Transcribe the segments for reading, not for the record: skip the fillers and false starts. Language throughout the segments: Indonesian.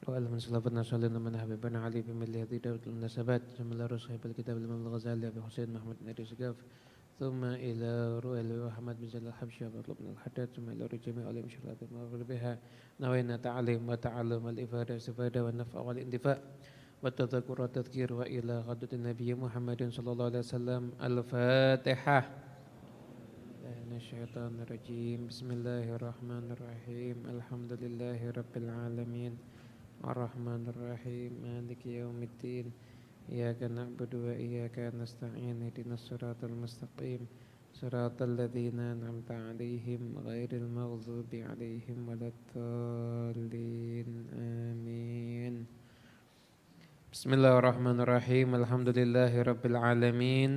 وألهم صلافنا صلينا من حبيبنا علي بملي هذه دولة المناسبات ثم إلى رؤوس صاحب الكتاب الإمام الغزالي أبي حسين محمد بن إدريس السقاف ثم إلى رؤى محمد بن زيد الحبشي أبي بن الحداد ثم إلى رؤى جميع علماء الشريعة المغرب بها نوينا تعليم وتعلم الإفادة والاستفادة والنفع والاندفاع والتذكر والتذكير وإلى غدة النبي محمد صلى الله عليه وسلم. الفاتحة. من الشيطان الرجيم. بسم الله الرحمن الرحيم. الحمد لله رب العالمين الرحمن الرحيم مالك يوم الدين إياك نعبد وإياك نستعين اهدنا الصراط المستقيم صراط الذين أنعمت عليهم غير المغضوب عليهم ولا الضالين آمين. بسم الله الرحمن الرحيم. الحمد لله رب العالمين.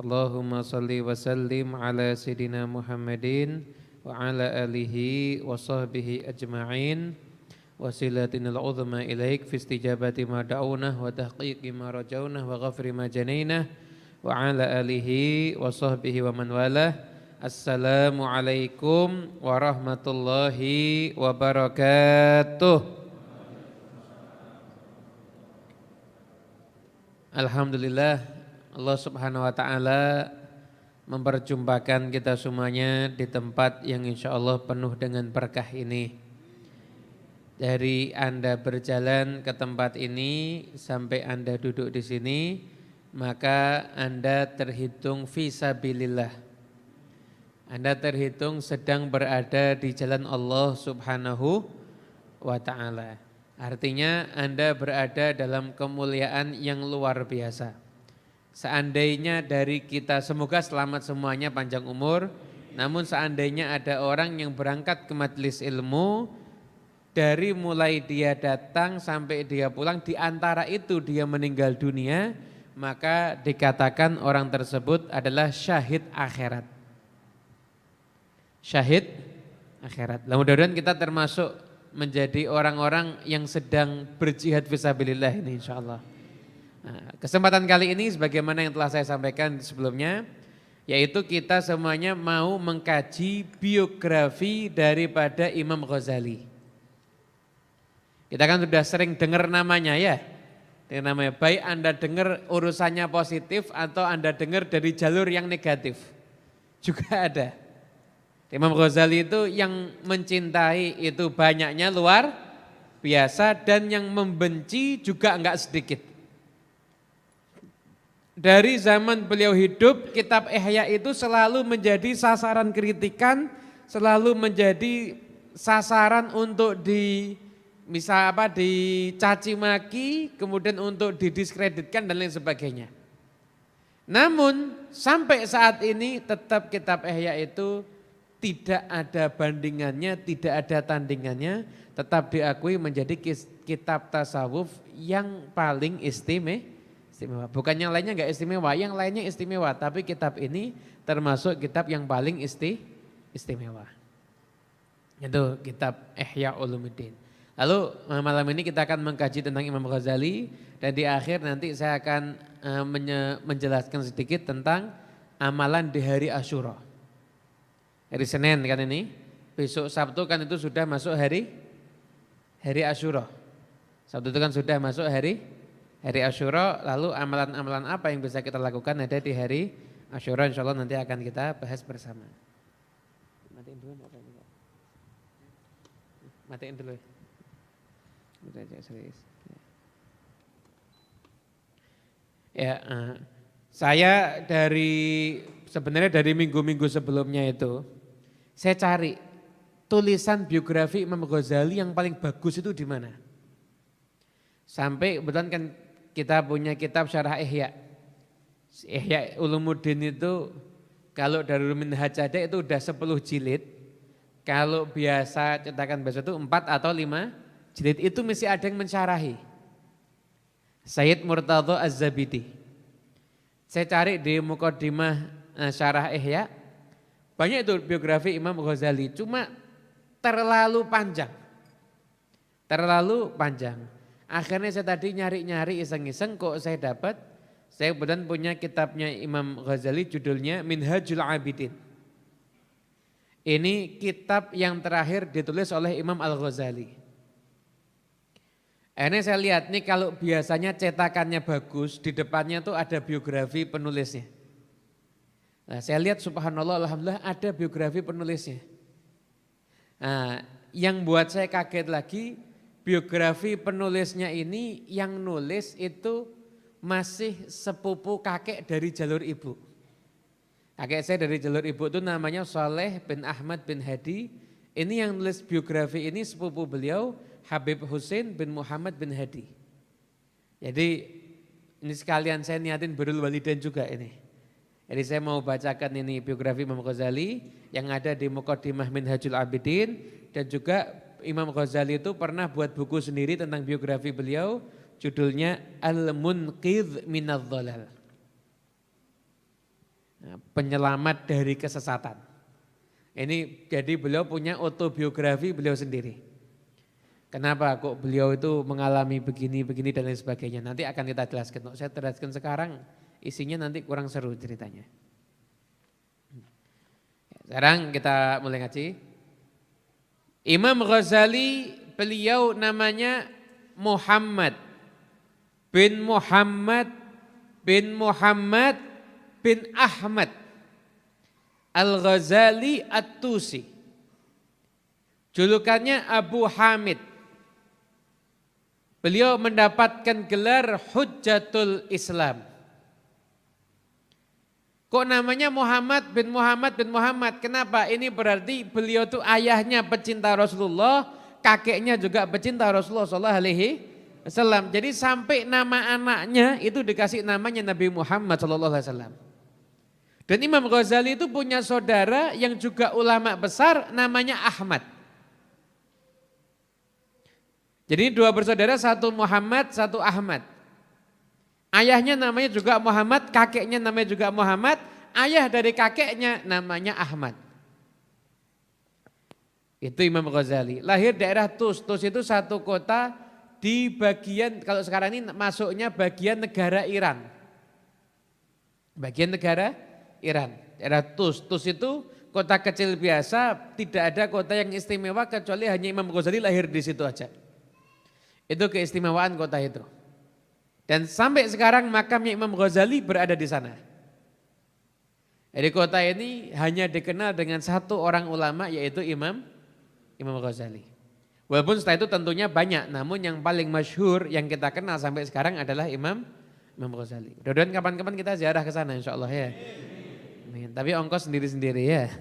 اللهم صل وسلم على سيدنا محمد وعلى آله وصحبه أجمعين. Wasilatinal uzma ilaik fi istijabati ma da'unah wa tahqiqi ma rajaunah wa ghafri ma janainah wa ala alihi wa sahbihi wa man walah. Assalamu alaikum warahmatullahi wabarakatuh. Alhamdulillah, Allah subhanahu wa ta'ala memperjumpakan kita semuanya di tempat yang insya Allah penuh dengan berkah ini. Dari Anda berjalan ke tempat ini sampai Anda duduk di sini, maka Anda terhitung fisabilillah. Anda terhitung sedang berada di jalan Allah Subhanahu wa ta'ala. Artinya Anda berada dalam kemuliaan yang luar biasa. Seandainya dari kita, semoga selamat semuanya, panjang umur. Namun seandainya ada orang yang berangkat ke majelis ilmu, dari mulai dia datang sampai dia pulang, di antara itu dia meninggal dunia, maka dikatakan orang tersebut adalah syahid akhirat. Syahid akhirat. Mudah-mudahan kita termasuk menjadi orang-orang yang sedang berjihad fisabilillah ini insyaallah. Nah, kesempatan kali ini sebagaimana yang telah saya sampaikan sebelumnya, yaitu kita semuanya mau mengkaji biografi daripada Imam Ghazali. Kita kan sudah sering dengar namanya ya, namanya. Baik Anda dengar urusannya positif atau Anda dengar dari jalur yang negatif, juga ada. Imam Ghazali itu yang mencintai itu banyaknya luar biasa dan yang membenci juga enggak sedikit. Dari zaman beliau hidup, kitab Ihya itu selalu menjadi sasaran kritikan, selalu menjadi sasaran untuk dicaci maki, kemudian untuk didiskreditkan dan lain sebagainya. Namun sampai saat ini tetap kitab Ihya itu tidak ada bandingannya, tidak ada tandingannya, tetap diakui menjadi kitab tasawuf yang paling istimewa. Istimewa. Bukan yang lainnya enggak istimewa, yang lainnya istimewa. Tapi kitab ini termasuk kitab yang paling istimewa. Itu kitab Ihya Ulumuddin. Lalu malam ini kita akan mengkaji tentang Imam Ghazali. Dan di akhir nanti saya akan menjelaskan sedikit tentang amalan di hari Asyura. Hari Senin kan ini. Besok Sabtu kan itu sudah masuk hari Asyura. Sabtu itu kan sudah masuk hari Asyura, lalu amalan-amalan apa yang bisa kita lakukan ada di hari Asyura, insya Allah nanti akan kita bahas bersama. Matiin dulu apa ini? Matiin dulu. Udah aja serius. Ya, saya sebenarnya dari minggu-minggu sebelumnya itu, saya cari tulisan biografi Imam Ghazali yang paling bagus itu di mana. Sampai kebetulan kan kita punya kitab Syarah Ihya. Ihya Ulumuddin itu kalau Darul Minhaj aja itu udah 10 jilid. Kalau biasa cetakan biasa itu 4 atau 5 jilid, itu mesti ada yang mensyarahi. Sayyid Murtadha Az-Zabidi. Saya cari di Muqaddimah Syarah Ihya, banyak itu biografi Imam Ghazali, cuma terlalu panjang. Akhirnya saya tadi nyari-nyari iseng-iseng kok saya dapat. Saya kemudian punya kitabnya Imam Ghazali judulnya Minhajul Abidin. Ini kitab yang terakhir ditulis oleh Imam Al-Ghazali. Ini saya lihat nih kalau biasanya cetakannya bagus, di depannya tuh ada biografi penulisnya. Nah, saya lihat subhanallah alhamdulillah ada biografi penulisnya. Nah, yang buat saya kaget lagi, biografi penulisnya ini yang nulis itu masih sepupu kakek dari jalur ibu. Kakek saya dari jalur ibu itu namanya Saleh bin Ahmad bin Hadi. Ini yang nulis biografi ini sepupu beliau Habib Husain bin Muhammad bin Hadi. Jadi ini sekalian saya niatin Birrul Walidain juga ini. Jadi saya mau bacakan ini biografi Imam Ghazali yang ada di Muqaddimah Minhajul Abidin. Dan juga Imam Ghazali itu pernah buat buku sendiri tentang biografi beliau. Judulnya Al-Munqidh Minadh Dhalal. Penyelamat dari kesesatan. Ini jadi beliau punya autobiografi beliau sendiri. Kenapa kok beliau itu mengalami begini dan lain sebagainya. Nanti akan kita jelaskan. Saya jelaskan sekarang, isinya nanti kurang seru ceritanya. Sekarang kita mulai ngaji. Imam Ghazali beliau namanya Muhammad bin Muhammad bin Muhammad bin Ahmad Al-Ghazali At-Tusi. Julukannya Abu Hamid. Beliau mendapatkan gelar Hujjatul Islam. Kok namanya Muhammad bin Muhammad bin Muhammad? Kenapa? Ini berarti beliau itu ayahnya pecinta Rasulullah, kakeknya juga pecinta Rasulullah SAW. Jadi sampai nama anaknya itu dikasih namanya Nabi Muhammad SAW. Dan Imam Ghazali itu punya saudara yang juga ulama besar namanya Ahmad. Jadi dua bersaudara, satu Muhammad, satu Ahmad. Ayahnya namanya juga Muhammad, kakeknya namanya juga Muhammad, ayah dari kakeknya namanya Ahmad. Itu Imam Ghazali. Lahir daerah Tus. Tus itu satu kota di bagian, kalau sekarang ini masuknya bagian negara Iran. Bagian negara Iran. Daerah Tus. Tus itu kota kecil biasa, tidak ada kota yang istimewa kecuali hanya Imam Ghazali lahir di situ aja. Itu keistimewaan kota itu. Dan sampai sekarang makamnya Imam Ghazali berada di sana. Jadi kota ini hanya dikenal dengan satu orang ulama yaitu Imam Ghazali. Walaupun setelah itu tentunya banyak, namun yang paling masyhur yang kita kenal sampai sekarang adalah Imam Ghazali. Mudah-mudahan kapan-kapan kita ziarah ke sana insyaallah ya. Amin. Tapi ongkos sendiri-sendiri ya.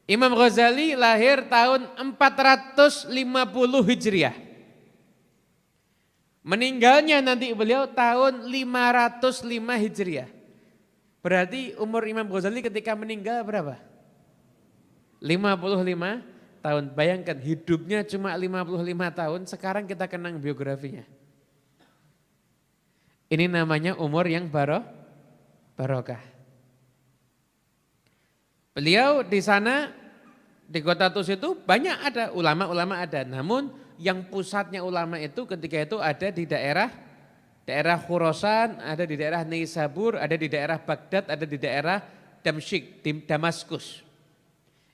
Imam Ghazali lahir tahun 450 Hijriah. Meninggalnya nanti beliau tahun 505 Hijriah. Berarti umur Imam Ghazali ketika meninggal berapa? 55 tahun. Bayangkan hidupnya cuma 55 tahun, sekarang kita kenang biografinya. Ini namanya umur yang barokah. Beliau di sana, di kota Tus itu banyak ada, ulama-ulama ada. Namun yang pusatnya ulama itu ketika itu ada di daerah Khurasan, ada di daerah Nisabur, ada di daerah Baghdad, ada di daerah Damsyik, di Damaskus.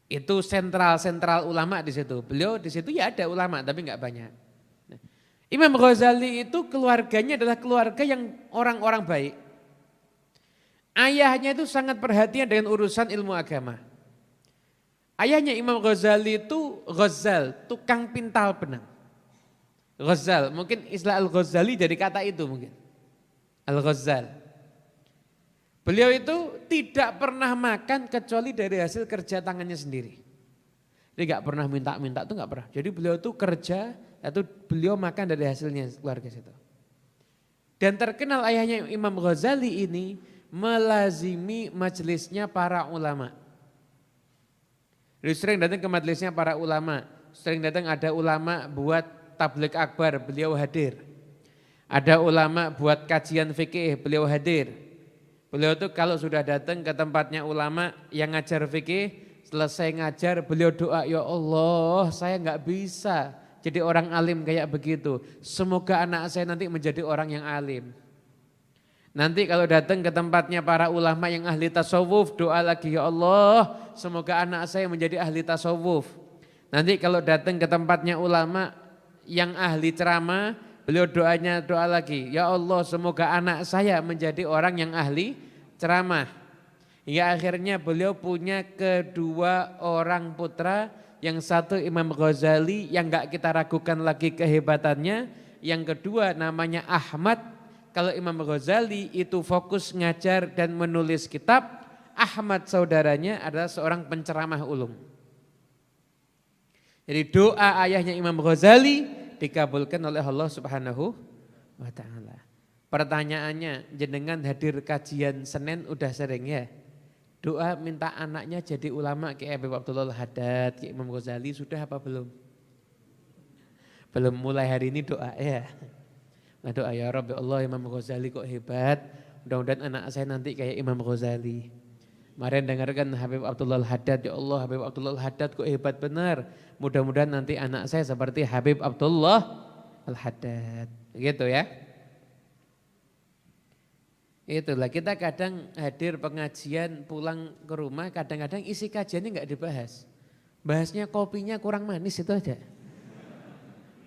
Itu sentral ulama di situ. Beliau di situ ya ada ulama tapi nggak banyak. Nah, Imam Ghazali itu keluarganya adalah keluarga yang orang-orang baik. Ayahnya itu sangat perhatian dengan urusan ilmu agama. Ayahnya Imam Ghazali itu Ghazal, tukang pintal benang. Ghazal, mungkin istilah Al-Ghazali dari kata itu mungkin. Al-Ghazal. Beliau itu tidak pernah makan kecuali dari hasil kerja tangannya sendiri. Dia nggak pernah minta-minta, itu nggak pernah. Jadi beliau itu kerja, itu beliau makan dari hasilnya keluarga situ. Dan terkenal ayahnya Imam Ghazali ini melazimi majelisnya para ulama. Dia sering datang ke majelisnya para ulama, sering datang ada ulama buat tabligh akbar, beliau hadir. Ada ulama buat kajian fikih, beliau hadir. Beliau tuh kalau sudah datang ke tempatnya ulama yang ngajar fikih, selesai ngajar beliau doa, ya Allah saya nggak bisa jadi orang alim kayak begitu. Semoga anak saya nanti menjadi orang yang alim. Nanti kalau datang ke tempatnya para ulama yang ahli tasawuf, doa lagi, ya Allah semoga anak saya menjadi ahli tasawuf. Nanti kalau datang ke tempatnya ulama yang ahli ceramah, beliau doa lagi, ya Allah semoga anak saya menjadi orang yang ahli ceramah. Hingga akhirnya beliau punya kedua orang putra, yang satu Imam Ghazali yang gak kita ragukan lagi kehebatannya, yang kedua namanya Ahmad. Kalau Imam Ghazali itu fokus ngajar dan menulis kitab, Ahmad saudaranya adalah seorang penceramah ulum. Jadi doa ayahnya Imam Ghazali dikabulkan oleh Allah Subhanahu wa ta'ala. Pertanyaannya, jenengan hadir kajian Senin udah sering ya? Doa minta anaknya jadi ulama kayak Habib Abdullah Al-Haddad, kayak Imam Ghazali sudah apa belum? Belum, mulai hari ini doa ya. Nah doa, ya Rabbi Allah Imam Ghazali kok hebat, mudah-mudahan anak saya nanti kayak Imam Ghazali. Kemarin dengarkan Habib Abdullah Al-Haddad, ya Allah Habib Abdullah Al-Haddad kok hebat benar. Mudah-mudahan nanti anak saya seperti Habib Abdullah Al-Haddad. Gitu ya. Itulah kita kadang hadir pengajian pulang ke rumah, kadang-kadang isi kajiannya nggak dibahas. Bahasnya kopinya kurang manis itu aja.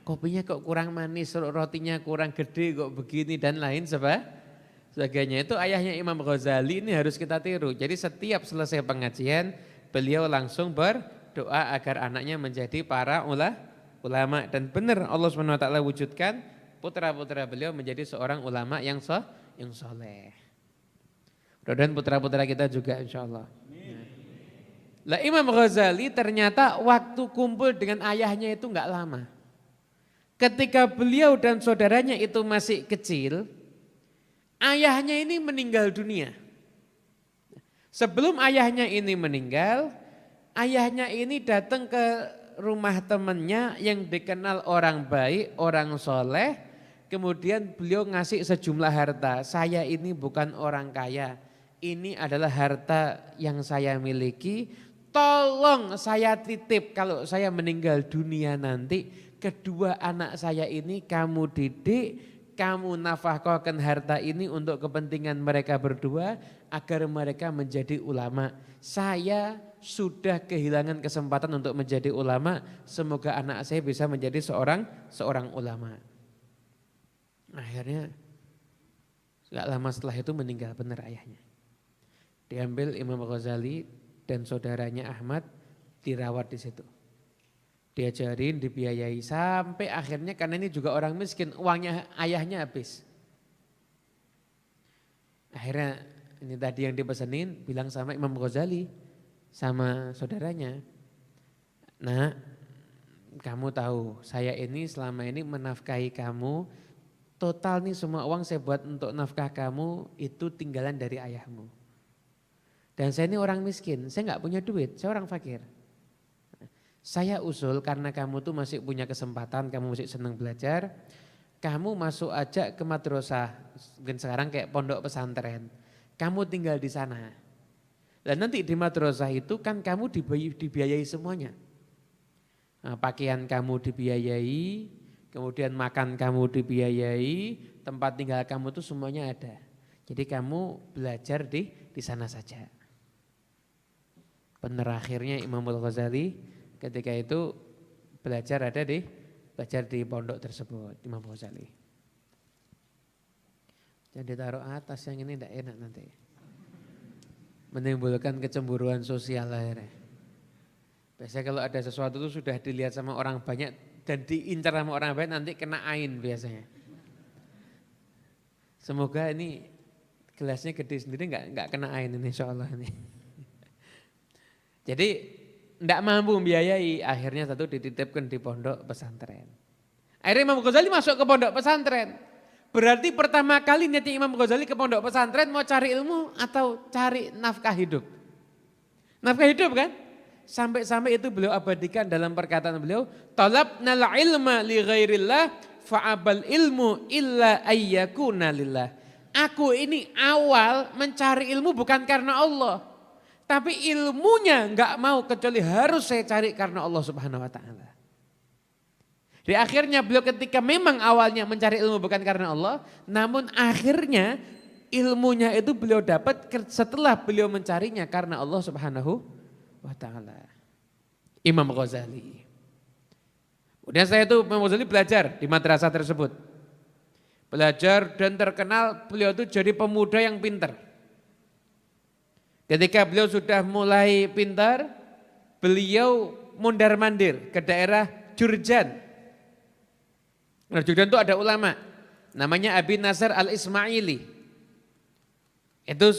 Kopinya kok kurang manis, rotinya kurang gede kok begini dan lain sebagainya. Itu ayahnya Imam Ghazali ini harus kita tiru. Jadi setiap selesai pengajian beliau langsung berdoa agar anaknya menjadi para ulama. Dan benar Allah SWT wujudkan putra-putra beliau menjadi seorang ulama yang soleh. Dan putra-putra kita juga insya Allah. Lah Imam Ghazali ternyata waktu kumpul dengan ayahnya itu enggak lama. Ketika beliau dan saudaranya itu masih kecil, ayahnya ini meninggal dunia. Sebelum ayahnya ini meninggal, ayahnya ini datang ke rumah temannya yang dikenal orang baik, orang soleh. Kemudian beliau ngasih sejumlah harta. Saya ini bukan orang kaya, ini adalah harta yang saya miliki. Tolong saya titip kalau saya meninggal dunia nanti, kedua anak saya ini kamu didik, kamu nafkahkan harta ini untuk kepentingan mereka berdua agar mereka menjadi ulama. Saya sudah kehilangan kesempatan untuk menjadi ulama, semoga anak saya bisa menjadi seorang ulama. Akhirnya gak lama setelah itu meninggal benar ayahnya. Diambil Imam Ghazali dan saudaranya Ahmad dirawat di situ. Diajarin, dibiayai sampai akhirnya karena ini juga orang miskin, uangnya ayahnya habis. Akhirnya ini tadi yang dipesenin bilang sama Imam Ghazali sama saudaranya, "Nah, kamu tahu saya ini selama ini menafkahi kamu, total nih semua uang saya buat untuk nafkah kamu itu tinggalan dari ayahmu. Dan saya ini orang miskin, saya nggak punya duit, saya orang fakir. Saya usul karena kamu tuh masih punya kesempatan, kamu masih senang belajar, kamu masuk aja ke madrasah mungkin sekarang kayak pondok pesantren. Kamu tinggal di sana. Dan nanti di madrasah itu kan kamu dibiayai semuanya. Nah, pakaian kamu dibiayai, kemudian makan kamu dibiayai, tempat tinggal kamu itu semuanya ada. Jadi kamu belajar di sana saja. Benar akhirnya Imam Al-Ghazali ketika itu belajar di pondok tersebut, Imam Ghazali. Jadi taruh atas yang ini tidak enak nanti. Menimbulkan kecemburuan sosial akhirnya. Biasanya kalau ada sesuatu itu sudah dilihat sama orang banyak dan diincar sama orang banyak nanti kena ain biasanya. Semoga ini gelasnya gede sendiri nggak kena ain ini insyaallah ini. Jadi tidak mampu membiayai, akhirnya satu dititipkan di pondok pesantren. Akhirnya Imam Ghazali masuk ke pondok pesantren. Berarti pertama kali niatnya Imam Ghazali ke pondok pesantren mau cari ilmu atau cari nafkah hidup? Nafkah hidup kan? Sampai-sampai itu beliau abadikan dalam perkataan beliau, talabnal ilma li ghairillah fa'abal ilmu illa ayyakuna lillah. Aku ini awal mencari ilmu bukan karena Allah. Tapi ilmunya enggak mau kecuali harus saya cari karena Allah Subhanahu wa taala. Di akhirnya beliau ketika memang awalnya mencari ilmu bukan karena Allah, namun akhirnya ilmunya itu beliau dapat setelah beliau mencarinya karena Allah Subhanahu wa taala. Imam Ghazali. Kemudian saya itu Imam Ghazali belajar di madrasah tersebut. Belajar dan terkenal beliau itu jadi pemuda yang pintar. Ketika beliau sudah mulai pintar, beliau mondar-mandir ke daerah Jurjan. Nah, Jurjan itu ada ulama, namanya Abi Nasr Al-Ismaili. Itu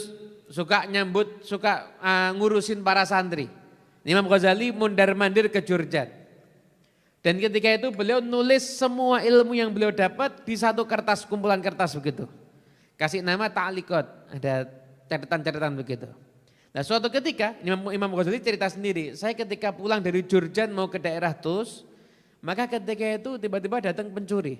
suka nyambut, suka ngurusin para santri. Imam Ghazali mondar-mandir ke Jurjan. Dan ketika itu beliau nulis semua ilmu yang beliau dapat di satu kertas, kumpulan kertas begitu. Kasih nama Ta'liqat, ada catatan-catatan begitu. Nah suatu ketika Imam Ghazali cerita sendiri, saya ketika pulang dari Jurjan mau ke daerah Tus, maka ketika itu tiba-tiba datang pencuri.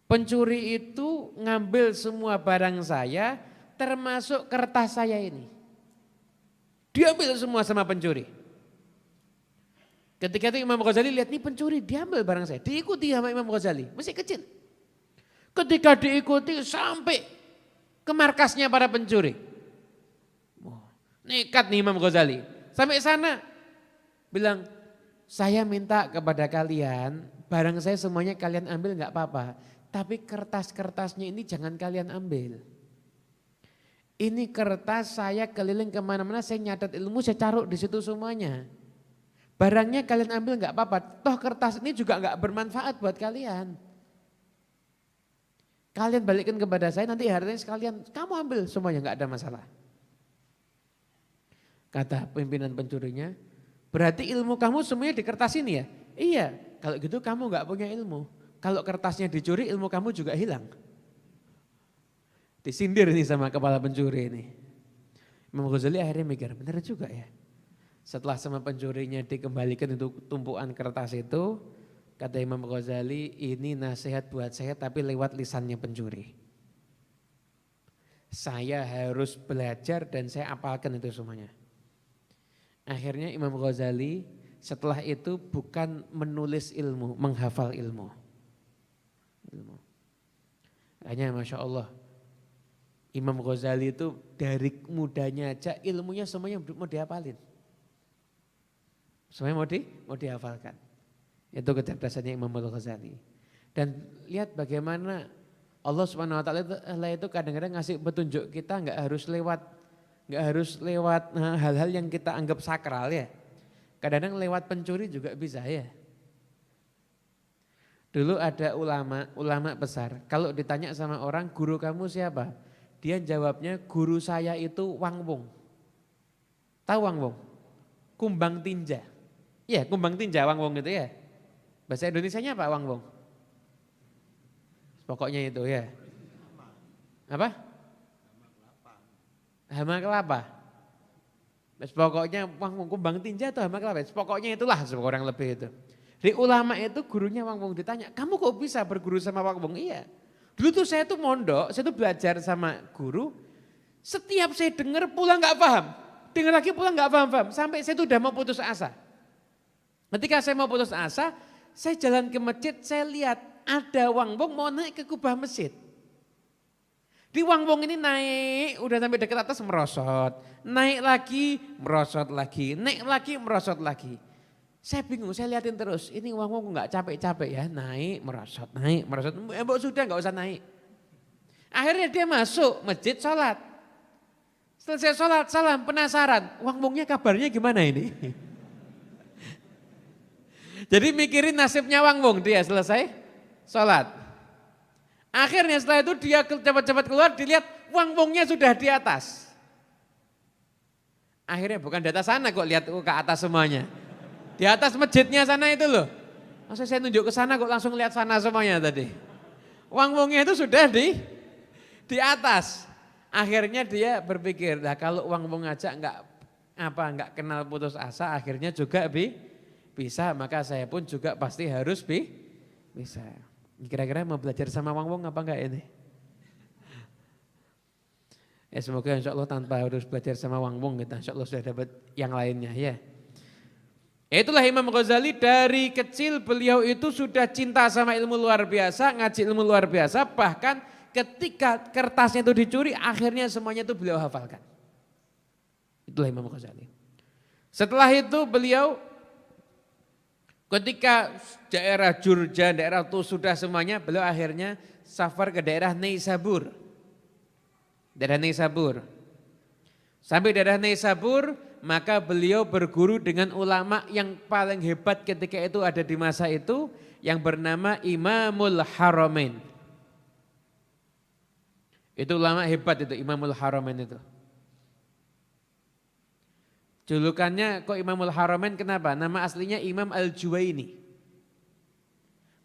Pencuri itu ngambil semua barang saya termasuk kertas saya ini. Diambil semua sama pencuri. Ketika itu Imam Ghazali lihat nih pencuri, diambil barang saya. Diikuti sama Imam Ghazali, masih kecil. Ketika diikuti sampai ke markasnya para pencuri. Nekat nih Imam Ghazali. Sampai sana bilang, saya minta kepada kalian, barang saya semuanya kalian ambil enggak apa-apa. Tapi kertas-kertasnya ini jangan kalian ambil. Ini kertas saya keliling kemana-mana, saya nyatet ilmu, saya taruh di situ semuanya. Barangnya kalian ambil enggak apa-apa, toh kertas ini juga enggak bermanfaat buat kalian. Kalian balikin kepada saya, nanti hartanya sekalian, kamu ambil semuanya, enggak ada masalah. Kata pimpinan pencurinya, berarti ilmu kamu semuanya di kertas ini ya? Iya, kalau gitu kamu enggak punya ilmu. Kalau kertasnya dicuri, ilmu kamu juga hilang. Disindir nih sama kepala pencuri ini. Imam Ghazali akhirnya mikir, benar juga ya. Setelah sama pencurinya dikembalikan itu tumpuan kertas itu, kata Imam Ghazali, ini nasihat buat saya tapi lewat lisannya pencuri. Saya harus belajar dan saya apalkan itu semuanya. Akhirnya Imam Ghazali setelah itu bukan menulis ilmu, menghafal ilmu. Hanya Masya Allah, Imam Ghazali itu dari mudanya aja ilmunya semuanya mau dihafalin. Semuanya mau dihafalkan. Itu kecerdasannya Imam Al-Ghazali. Dan lihat bagaimana Allah Subhanahu wa taala itu kadang-kadang ngasih petunjuk kita enggak harus lewat hal-hal yang kita anggap sakral ya. Kadang-kadang lewat pencuri juga bisa ya. Dulu ada ulama besar, kalau ditanya sama orang guru kamu siapa? Dia jawabnya guru saya itu Wang Wong. Tahu Wang Wong? Kumbang tinja. Iya kumbang tinja Wang Wong itu ya. Bahasa Indonesianya apa Wang Wong? Pokoknya itu ya. Apa? Hama kelapa. Pokoknya Wang kumbang tinja atau hama kelapa. Pokoknya itulah seorang lebih itu. Di ulama itu gurunya Wang Wong ditanya, kamu kok bisa berguru sama Wang Wong? Iya. Dulu tuh saya tuh mondok, saya tuh belajar sama guru. Setiap saya dengar pulang nggak paham. Dengar lagi pulang nggak paham-paham. Sampai saya tuh udah mau putus asa. Ketika saya mau putus asa, saya jalan ke masjid, saya lihat ada wangbong mau naik ke kubah masjid. Di wangbong ini naik, udah sampai dekat atas merosot. Naik lagi, merosot lagi. Naik lagi, merosot lagi. Saya bingung, saya liatin terus. Ini wangbong nggak capek-capek ya, naik, merosot, naik, merosot. Mbok sudah nggak usah naik. Akhirnya dia masuk masjid sholat. Selesai sholat, salam, penasaran. Wangbongnya kabarnya gimana ini? Jadi mikirin nasibnya wangbong dia selesai sholat. Akhirnya setelah itu dia cepat-cepat keluar, dilihat wangbongnya sudah di atas. Akhirnya bukan di atas sana kok, lihat ke atas semuanya. Di atas masjidnya sana itu loh. Masa saya nunjuk ke sana kok langsung lihat sana semuanya tadi. Wangbongnya itu sudah di atas. Akhirnya dia berpikir, nah kalau wangbong aja nggak kenal putus asa, akhirnya juga bisa, maka saya pun juga pasti harus bisa. Kira-kira mau belajar sama wangbong apa enggak ini? Ya semoga insya Allah tanpa harus belajar sama wangbong kita insya Allah sudah dapat yang lainnya ya. Itulah Imam Ghazali, dari kecil beliau itu sudah cinta sama ilmu luar biasa, ngaji ilmu luar biasa, bahkan ketika kertasnya itu dicuri akhirnya semuanya itu beliau hafalkan. Itulah Imam Ghazali. Setelah itu beliau ketika daerah Jurjan, daerah itu sudah semuanya, beliau akhirnya safar ke daerah Neisabur. Daerah Neisabur. Sampai daerah Neisabur, maka beliau berguru dengan ulama yang paling hebat ketika itu ada di masa itu, yang bernama Imamul Haramain. Itu ulama hebat itu, Imamul Haramain itu. Julukannya kok Imamul Haramain kenapa? Nama aslinya Imam Al-Juwaini.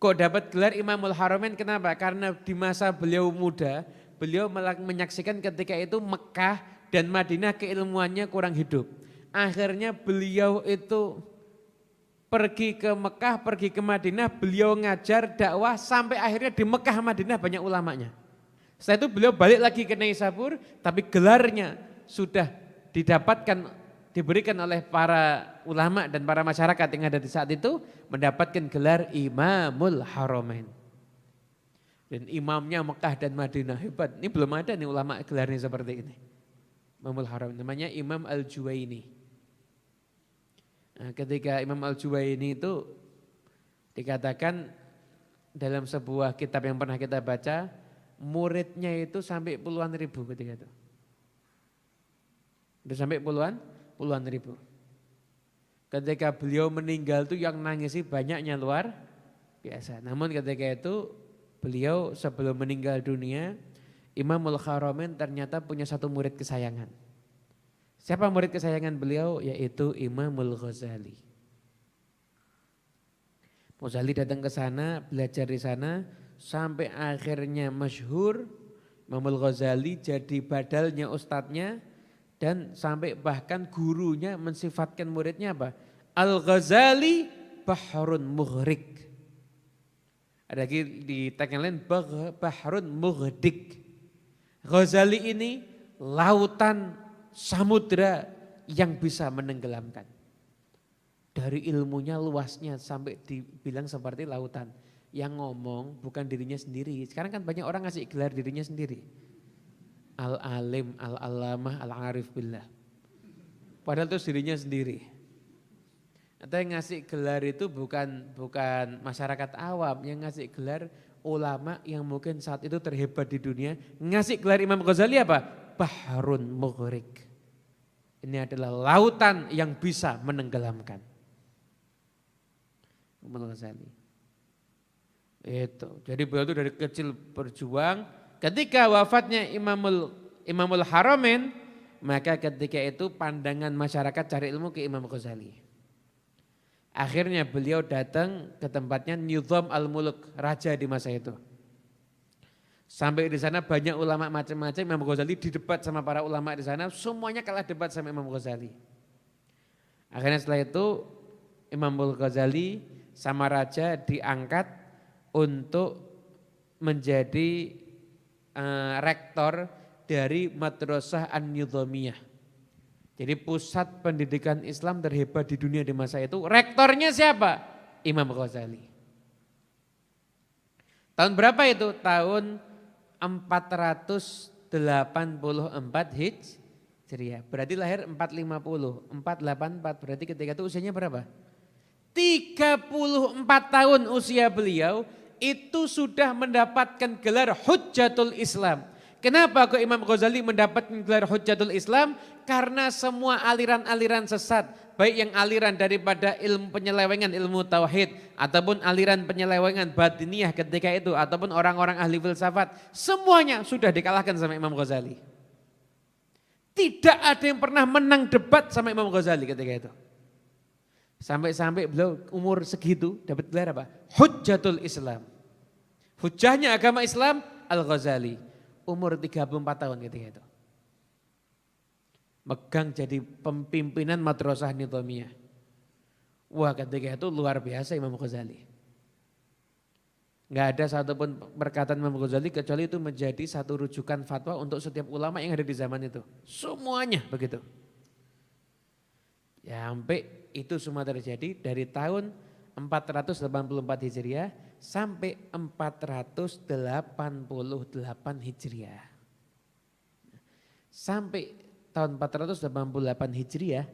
Kok dapat gelar Imamul Haramain kenapa? Karena di masa beliau muda, beliau menyaksikan ketika itu Mekah dan Madinah keilmuannya kurang hidup. Akhirnya beliau itu pergi ke Mekah, pergi ke Madinah, beliau ngajar dakwah sampai akhirnya di Mekah Madinah banyak ulamanya. Setelah itu beliau balik lagi ke Neisabur, tapi gelarnya sudah diberikan oleh para ulama dan para masyarakat yang ada di saat itu, mendapatkan gelar Imamul Haramain. Dan imamnya Mekah dan Madinah, hebat. Ini belum ada nih ulama gelarnya seperti ini. Imamul Haramain, namanya Imam Al-Juwaini. Nah, ketika Imam Al-Juwaini itu dikatakan dalam sebuah kitab yang pernah kita baca, muridnya itu sampai puluhan ribu ketika itu. Udah sampai puluhan ribu. Ketika beliau meninggal itu yang nangisi banyaknya luar biasa. Namun ketika itu beliau sebelum meninggal dunia, Imamul Haramain ternyata punya satu murid kesayangan. Siapa murid kesayangan beliau? Yaitu Imamul Ghazali. Ghazali datang ke sana, belajar di sana, sampai akhirnya masyhur. Imamul Ghazali jadi badalnya ustadznya, dan sampai bahkan gurunya mensifatkan muridnya apa? Al-Ghazali Bahrun Mughrik. Ada lagi di tag yang lain Bahrun Mughdik. Ghazali ini lautan samudra yang bisa menenggelamkan. Dari ilmunya luasnya sampai dibilang seperti lautan. Yang ngomong bukan dirinya sendiri. Sekarang kan banyak orang ngasih gelar dirinya sendiri. Al-alim, al-alamah, al-arif billah. Padahal itu dirinya sendiri. Atau yang ngasih gelar itu bukan masyarakat awam. Yang ngasih gelar ulama yang mungkin saat itu terhebat di dunia. Ngasih gelar Imam Ghazali apa? Bahrun Mughrik. Ini adalah lautan yang bisa menenggelamkan. Imam Ghazali. Itu. Jadi beliau itu dari kecil berjuang. Ketika wafatnya Imamul Haramain, maka ketika itu pandangan masyarakat cari ilmu ke Imam Ghazali. Akhirnya beliau datang ke tempatnya Nizam al-Muluk, raja di masa itu. Sampai di sana banyak ulama macam-macam, Imam Ghazali didebat sama para ulama di sana, semuanya kalah debat sama Imam Ghazali. Akhirnya setelah itu Imamul Ghazali sama raja diangkat untuk menjadi rektor dari Madrasah An-Nizamiyah. Jadi pusat pendidikan Islam terhebat di dunia di masa itu. Rektornya siapa? Imam Ghazali. Tahun berapa itu? Tahun 484 Hijriah. Berarti lahir 450, 484. Berarti ketika itu usianya berapa? 34 tahun usia beliau itu sudah mendapatkan gelar Hujjatul Islam. Kenapa kok Imam Ghazali mendapatkan gelar Hujjatul Islam? Karena semua aliran-aliran sesat, baik yang aliran daripada ilmu penyelewengan, ilmu tauhid, ataupun aliran penyelewengan batiniyah ketika itu, ataupun orang-orang ahli filsafat, semuanya sudah dikalahkan sama Imam Ghazali. Tidak ada yang pernah menang debat sama Imam Ghazali ketika itu. Sampai-sampai beliau umur segitu dapat gelar apa? Hujjatul Islam. Hujjahnya agama Islam Al-Ghazali. Umur 34 tahun ketika itu. Megang jadi pemimpinan Madrasah Nizamiyah. Wah ketika itu luar biasa Imam Ghazali. Enggak ada satupun perkataan Imam Ghazali kecuali itu menjadi satu rujukan fatwa untuk setiap ulama yang ada di zaman itu. Semuanya begitu. Ya sampai itu semua terjadi dari tahun 484 Hijriah sampai 488 Hijriah. Sampai tahun 488 Hijriah,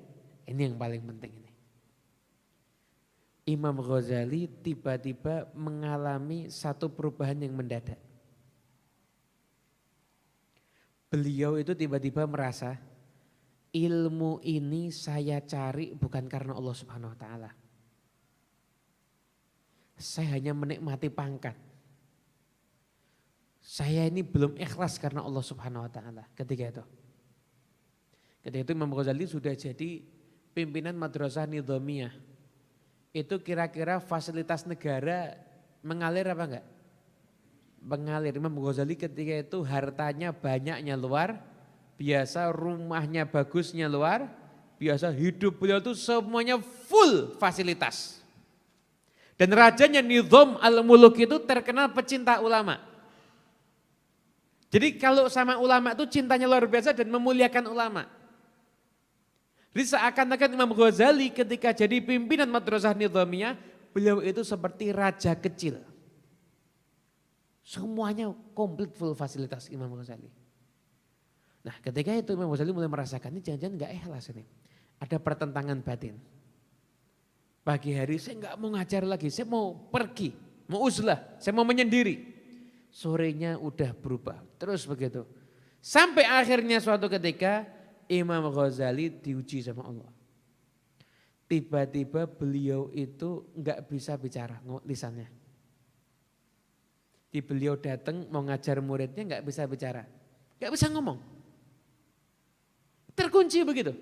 ini yang paling penting ini. Imam Ghazali tiba-tiba mengalami satu perubahan yang mendadak. Beliau itu tiba-tiba merasa ilmu ini saya cari bukan karena Allah Subhanahu wa taala. Saya hanya menikmati pangkat. Saya ini belum ikhlas karena Allah Subhanahu wa taala ketika itu. Ketika itu Imam Ghazali sudah jadi pimpinan Madrasah Nizamiyah. Itu kira-kira fasilitas negara mengalir apa enggak? Mengalir. Imam Ghazali ketika itu hartanya banyaknya luar biasa, rumahnya bagusnya luar biasa, hidup beliau itu semuanya full fasilitas. Dan rajanya Nizam al-Muluk itu terkenal pecinta ulama. Jadi kalau sama ulama itu cintanya luar biasa dan memuliakan ulama. Jadi seakan-akan Imam Ghazali ketika jadi pimpinan Madrasah Nizamiyah, beliau itu seperti raja kecil. Semuanya komplit full fasilitas Imam Ghazali. Nah ketika itu Imam Ghazali mulai merasakan ini jangan-jangan enggak ikhlas ini. Ada pertentangan batin. Pagi hari saya enggak mau ngajar lagi, saya mau pergi, mau uzlah, saya mau menyendiri. Sorenya udah berubah, terus begitu. Sampai akhirnya suatu ketika Imam Ghazali diuji sama Allah. Tiba-tiba beliau itu enggak bisa bicara lisannya. Di beliau datang mau ngajar muridnya enggak bisa bicara, enggak bisa ngomong. Terkunci begitu,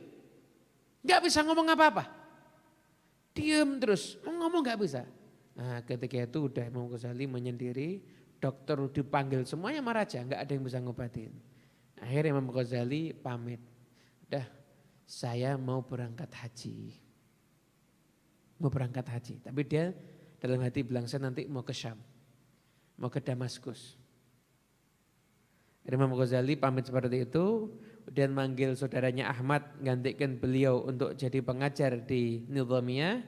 enggak bisa ngomong apa-apa. Diam terus, mau ngomong gak bisa. Nah ketika itu udah Imam Ghazali menyendiri, dokter dipanggil semuanya sama raja, gak ada yang bisa ngobatin. Akhirnya Imam Ghazali pamit, udah saya mau berangkat haji. Mau berangkat haji, tapi dia dalam hati bilang saya nanti mau ke Syam, mau ke Damaskus. Imam Ghazali pamit seperti itu, kemudian manggil saudaranya Ahmad gantikan beliau untuk jadi pengajar di Nizamiyah.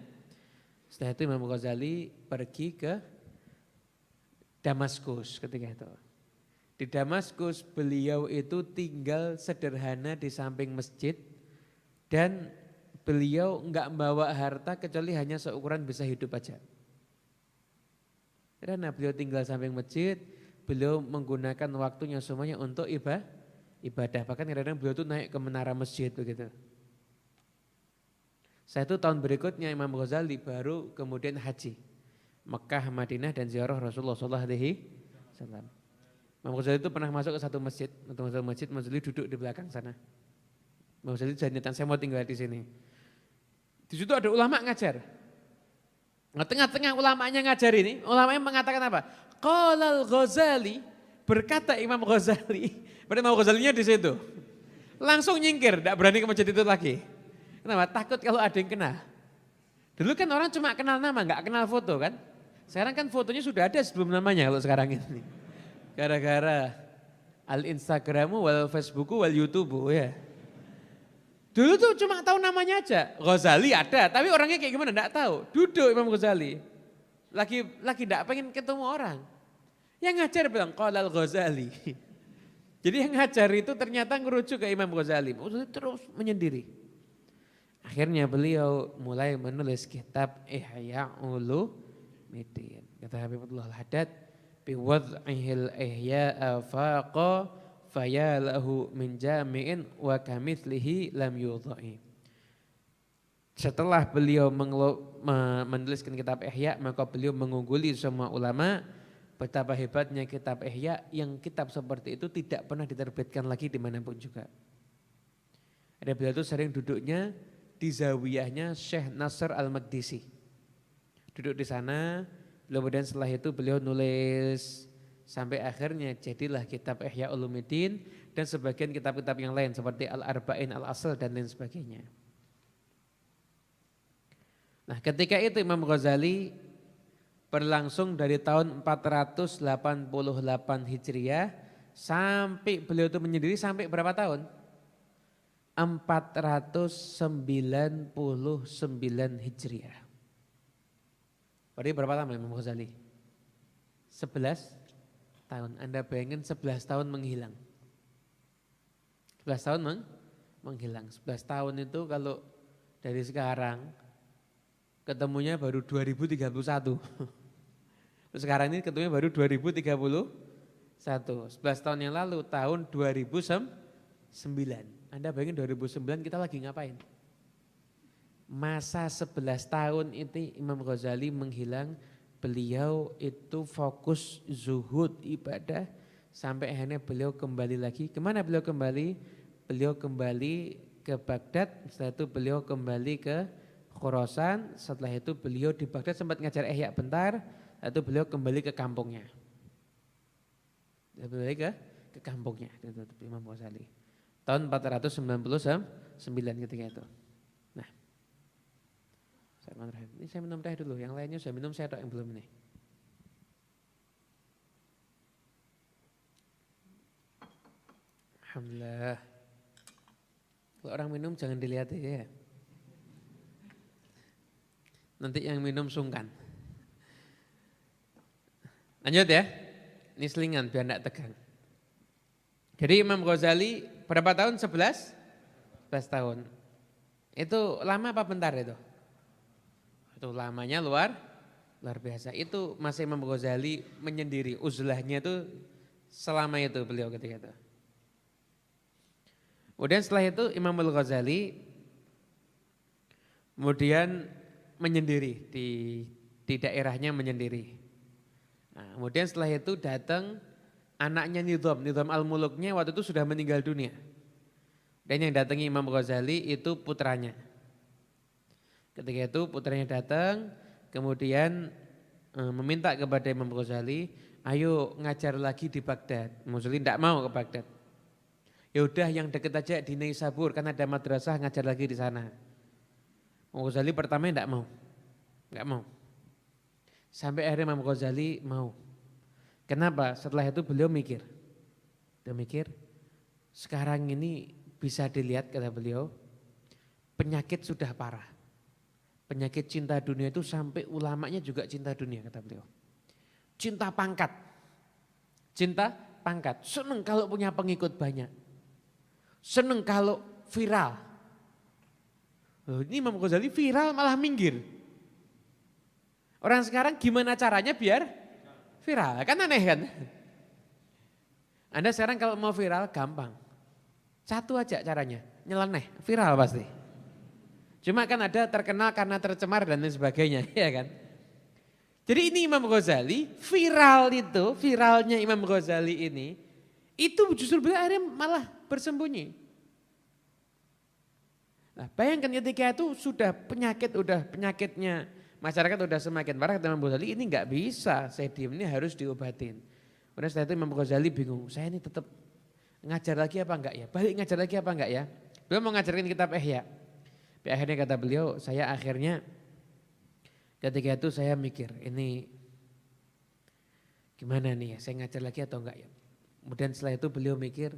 Setelah itu Imam Ghazali pergi ke Damaskus ketika itu. Di Damaskus beliau itu tinggal sederhana di samping masjid dan beliau enggak membawa harta kecuali hanya seukuran bisa hidup aja. Karena beliau tinggal samping masjid, beliau menggunakan waktunya semuanya untuk ibadah. Bahkan kadang-kadang beliau tuh naik ke menara masjid begitu. Saya itu tahun berikutnya Imam Ghazali baru kemudian haji. Mekah, Madinah dan ziarah Rasulullah SAW. Imam Ghazali itu pernah masuk ke satu masjid. Untuk masuk masjid, Imam Ghazali duduk di belakang sana. Imam Ghazali janjian saya mau tinggal di sini. Di situ ada ulama ngajar. Nah, tengah-tengah ulamanya ngajar ini, ulamanya mengatakan apa? Qalal Ghazali, berkata Imam Ghazali, berarti Imam Ghazalinya di situ. Langsung nyingkir, tidak berani ke masjid itu lagi. Kenapa? Takut kalau ada yang kenal. Dulu kan orang cuma kenal nama, nggak kenal foto kan. Sekarang kan fotonya sudah ada sebelum namanya kalau sekarang ini. Gara-gara Al Instagramu wal Facebooku wal YouTubu ya. Dulu tuh cuma tahu namanya aja. Ghazali ada, tapi orangnya kayak gimana enggak tahu. Duduk Imam Ghazali. Lagi enggak pengen ketemu orang. Yang ngajar bilang qala al-Ghazali. Jadi yang ngajar itu ternyata ngerujuk ke Imam Ghazali. Terus menyendiri. Akhirnya beliau mulai menulis kitab Ihya Ulumuddin. Kata Habibullah Al-Haddad, biwad'ihil ihya'a faqa faya lahu min jami'in wa kamithlihi lam yudha'i. Setelah beliau menuliskan kitab Ihya, maka beliau mengungguli semua ulama. Betapa hebatnya kitab Ihya, yang kitab seperti itu tidak pernah diterbitkan lagi dimanapun juga. Ada beliau itu sering duduknya di zawiyahnya Syekh Nasr Al-Maqdisi. Duduk di sana, kemudian setelah itu beliau nulis sampai akhirnya jadilah kitab Ihya Ulumuddin dan sebagian kitab-kitab yang lain seperti Al-Arba'in Al-Asl dan lain sebagainya. Nah, ketika itu Imam Ghazali berlangsung dari tahun 488 Hijriah sampai beliau itu menyendiri sampai berapa tahun? 499 Hijriah. Berarti berapa lama Imam Ghazali? 11 tahun. Anda bayangin 11 tahun menghilang. 11 tahun menghilang. 11 tahun itu kalau dari sekarang ketemunya baru 2031. Sekarang ini ketemunya baru 2031. 11 tahun yang lalu tahun 2009. Anda bayangin 2009 kita lagi ngapain? Masa 11 tahun itu Imam Ghazali menghilang, beliau itu fokus zuhud ibadah sampai akhirnya beliau kembali lagi. Kemana beliau kembali? Beliau kembali ke Baghdad, setelah itu beliau kembali ke Khurasan, setelah itu beliau di Baghdad sempat ngajar Ihya bentar, setelah itu beliau kembali ke kampungnya. Kembali ke kampungnya, Imam Ghazali. Tahun 499 ketika itu. Nah, ini saya minum teh dulu, yang lainnya saya minum, saya tok yang belum ini. Alhamdulillah. Kalau orang minum jangan dilihat ya. Nanti yang minum sungkan. Lanjut ya. Ini selingan biar enggak tegang. Jadi Imam Ghazali berapa tahun? 11 tahun. Itu lama apa bentar itu? Itu lamanya luar biasa. Itu masa Imam Ghazali menyendiri. Uzlahnya itu selama itu beliau ketika itu. Kemudian setelah itu Imam Al-Ghazali kemudian menyendiri di daerahnya menyendiri. Nah, kemudian setelah itu datang anaknya Nizam Al-Muluknya waktu itu sudah meninggal dunia. Dan yang datangi Imam Ghazali itu putranya. Ketika itu putranya datang, kemudian meminta kepada Imam Ghazali, ayo ngajar lagi di Baghdad. Imam Ghazali tidak mau ke Baghdad. Ya udah yang dekat aja di Naisabur, karena ada madrasah ngajar lagi di sana. Imam Ghazali pertama tidak mau. Sampai akhirnya Imam Ghazali mau. Kenapa? Setelah itu beliau mikir, sekarang ini bisa dilihat kata beliau, penyakit sudah parah. Penyakit cinta dunia itu sampai ulamanya juga cinta dunia kata beliau. Cinta pangkat, seneng kalau punya pengikut banyak. Seneng kalau viral. Ini Imam Ghazali viral malah minggir. Orang sekarang gimana caranya biar viral, kan aneh kan? Anda sekarang kalau mau viral gampang. Satu aja caranya, nyeleneh, viral pasti. Cuma kan ada terkenal karena tercemar dan lain sebagainya, ya kan? Jadi ini Imam Ghazali, viralnya Imam Ghazali ini, itu justru beliau akhirnya malah bersembunyi. Nah, bayangkan ketika itu sudah penyakitnya masyarakat udah semakin parah, kata Imam Ghazali ini nggak bisa, saya diem ini harus diobatin. Kemudian setelah itu Imam Ghazali bingung, saya ini tetap ngajar lagi apa enggak ya? Balik ngajar lagi apa enggak ya? Beliau mau ngajarkan kitab Ihya. Akhirnya kata beliau, saya akhirnya ketika itu saya mikir, ini gimana nih ya, saya ngajar lagi atau enggak ya? Kemudian setelah itu beliau mikir,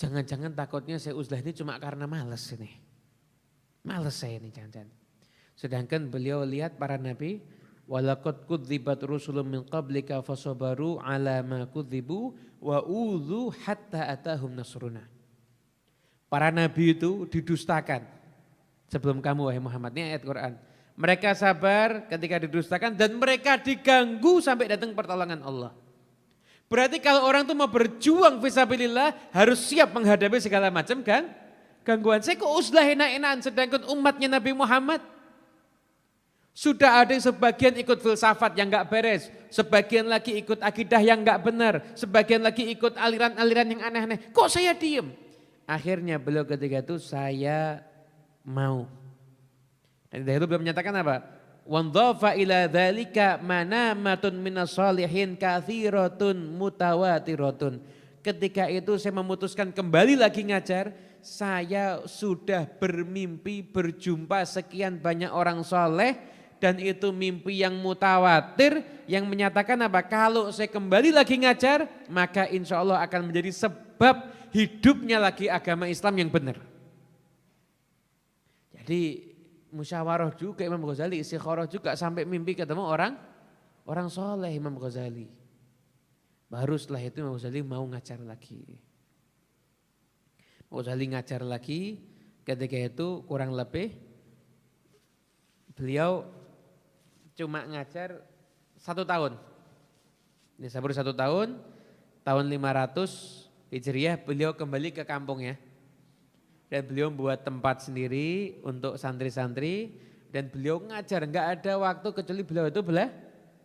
jangan-jangan takutnya saya uzlah ini cuma karena malas ini. Malas saya ini jangan-jangan. Sedangkan beliau lihat para nabi, walaqad kudzibat rusulun min qablika fasabaru ala ma kudzibu wa udzu hatta atahum nasruna. Para nabi itu didustakan sebelum kamu wahai Muhammad, ini ayat Quran. Mereka sabar ketika didustakan dan mereka diganggu sampai datang pertolongan Allah. Berarti kalau orang itu mau berjuang fisabilillah harus siap menghadapi segala macam kan gangguan. Saya kok uzlah enak-enakan sedangkan umatnya Nabi Muhammad sudah ada yang sebagian ikut filsafat yang enggak beres, sebagian lagi ikut akidah yang enggak benar, sebagian lagi ikut aliran-aliran yang aneh-aneh. Kok saya diem? Akhirnya beliau ketika itu saya mau. Dan dari itu beliau menyatakan apa? Wandhafa ila dzalika manamatun minas shalihin katsiratun mutawatiratun. Ketika itu saya memutuskan kembali lagi ngajar, saya sudah bermimpi berjumpa sekian banyak orang soleh dan itu mimpi yang mutawatir yang menyatakan apa? Kalau saya kembali lagi ngajar maka insya Allah akan menjadi sebab hidupnya lagi agama Islam yang benar. Jadi musyawarah juga Imam Ghazali, istikharah juga sampai mimpi ketemu orang soleh Imam Ghazali. Baru setelah itu Imam Ghazali mau ngajar lagi. Imam Ghazali ngajar lagi, ketika itu kurang lebih beliau cuma ngajar 1 tahun. Ini baru 1 tahun, tahun 500 Hijriah beliau kembali ke kampungnya. Dan beliau membuat tempat sendiri untuk santri-santri dan beliau ngajar, enggak ada waktu kecuali beliau itu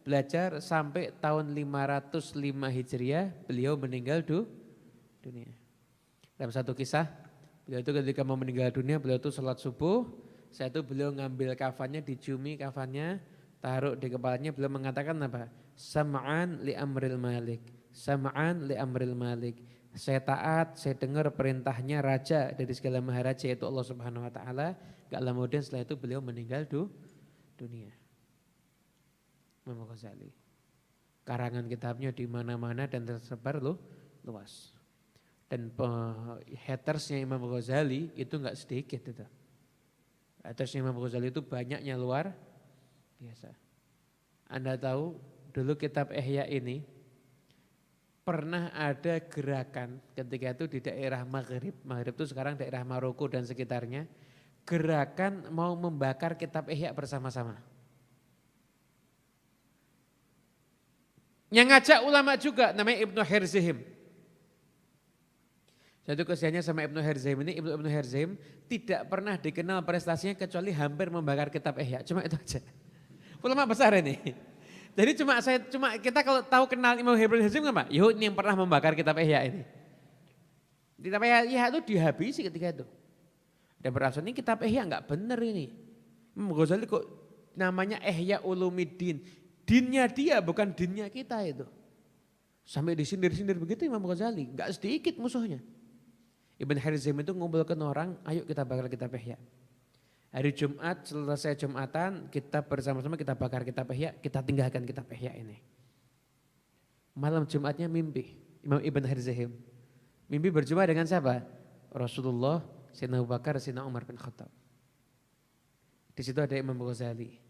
belajar sampai tahun 505 Hijriah beliau meninggal dunia. Dalam satu kisah, beliau itu ketika mau meninggal dunia, beliau itu sholat subuh, setelah itu beliau ngambil kafannya, diciumi kafannya, taruh di kepalanya, beliau mengatakan apa? Sam'an li amril malik, sam'an li amril malik. Saya taat, saya dengar perintahnya raja dari segala maharaja yaitu Allah Subhanahu wa taala. Enggak lama kemudian setelah itu beliau meninggal dunia. Imam Ghazali. Karangan kitabnya di mana-mana dan tersebar luas. Dan hatersnya Imam Ghazali itu enggak sedikit itu. Hatersnya Imam Ghazali itu banyaknya luar biasa. Anda tahu dulu kitab Ihya ini pernah ada gerakan ketika itu di daerah Maghrib itu sekarang daerah Maroko dan sekitarnya, gerakan mau membakar kitab Ihya bersama-sama. Yang ngajak ulama juga namanya Ibnu Herzihim. Satu kesiannya sama Ibnu Herzihim ini, Ibnu Herzihim tidak pernah dikenal prestasinya kecuali hampir membakar kitab Ihya, cuma itu aja. Ulama besar ini. Jadi cuma kita kalau tahu kenal Imam Ibnu Herzihim apa? Yo ini yang pernah membakar kitab Ihya ini. Kitab Ihya itu dihabisi ketika itu. Dan berasal ini kitab Ihya enggak benar ini. Imam Ghazali kok namanya Ihya Ulumuddin. Dinnya dia bukan dinnya kita itu. Sampai disindir-sindir begitu Imam Ghazali, enggak sedikit musuhnya. Ibnu Herzihim itu ngumpulkan orang, ayo kita bakar kitab Ihya. Hari Jumat selesai Jumatan kita bersama-sama kita bakar kitab Ihya, kita tinggalkan kitab Ihya ini. Malam Jumatnya mimpi Imam Ibn Herzihim. Mimpi berjumpa dengan siapa? Rasulullah, Sayyidina Abu Bakar, Sayyidina Umar bin Khattab. Di situ ada Imam Ghazali.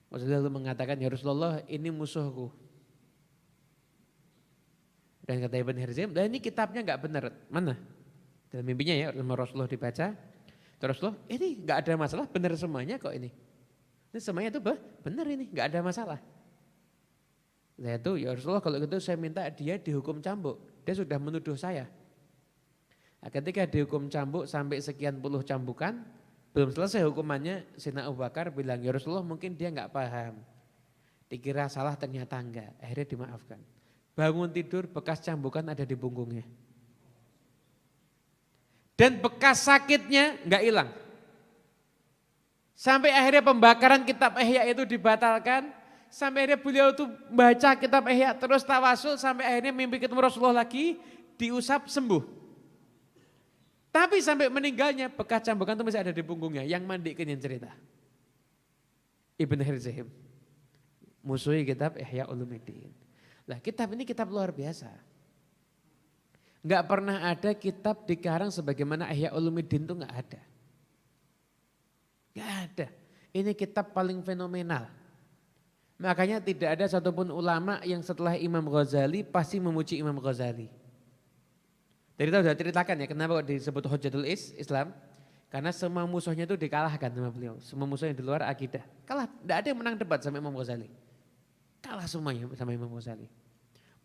Ghazali lalu mengatakan, ya Rasulullah ini musuhku. Dan kata Ibn Herzihim, dan ini kitabnya enggak benar. Mana? Dalam mimpinya ya Rasulullah dibaca. Terus loh, ini enggak ada masalah, benar semuanya kok ini. Ini semuanya itu benar ini, enggak ada masalah. Saya itu, ya Rasulullah kalau gitu saya minta dia dihukum cambuk. Dia sudah menuduh saya. Nah, ketika dihukum cambuk sampai sekian puluh cambukan, belum selesai hukumannya, Sayyidina Abu Bakar bilang, ya Rasulullah mungkin dia enggak paham. Dikira salah ternyata enggak, akhirnya dimaafkan. Bangun tidur bekas cambukan ada di punggungnya. Dan bekas sakitnya enggak hilang. Sampai akhirnya pembakaran kitab Ihya itu dibatalkan. Sampai akhirnya beliau itu baca kitab Ihya terus tawasul. Sampai akhirnya mimpi ketemu Rasulullah lagi. Diusap sembuh. Tapi sampai meninggalnya bekas cambukan itu masih ada di punggungnya. Yang mandikan yang cerita. Ibn Herzihim. Musuhi kitab Ihya Ulumuddin. Nah kitab ini kitab luar biasa. Enggak pernah ada kitab dikarang sebagaimana Ihya Ulumuddin itu enggak ada. Enggak ada. Ini kitab paling fenomenal. Makanya tidak ada satupun ulama yang setelah Imam Ghazali pasti memuji Imam Ghazali. Jadi kita sudah ceritakan ya kenapa kok disebut Hujjatul Islam. Karena semua musuhnya itu dikalahkan sama beliau. Semua musuh yang di luar akidah. Kalah, tidak ada yang menang debat sama Imam Ghazali. Kalah semuanya sama Imam Ghazali.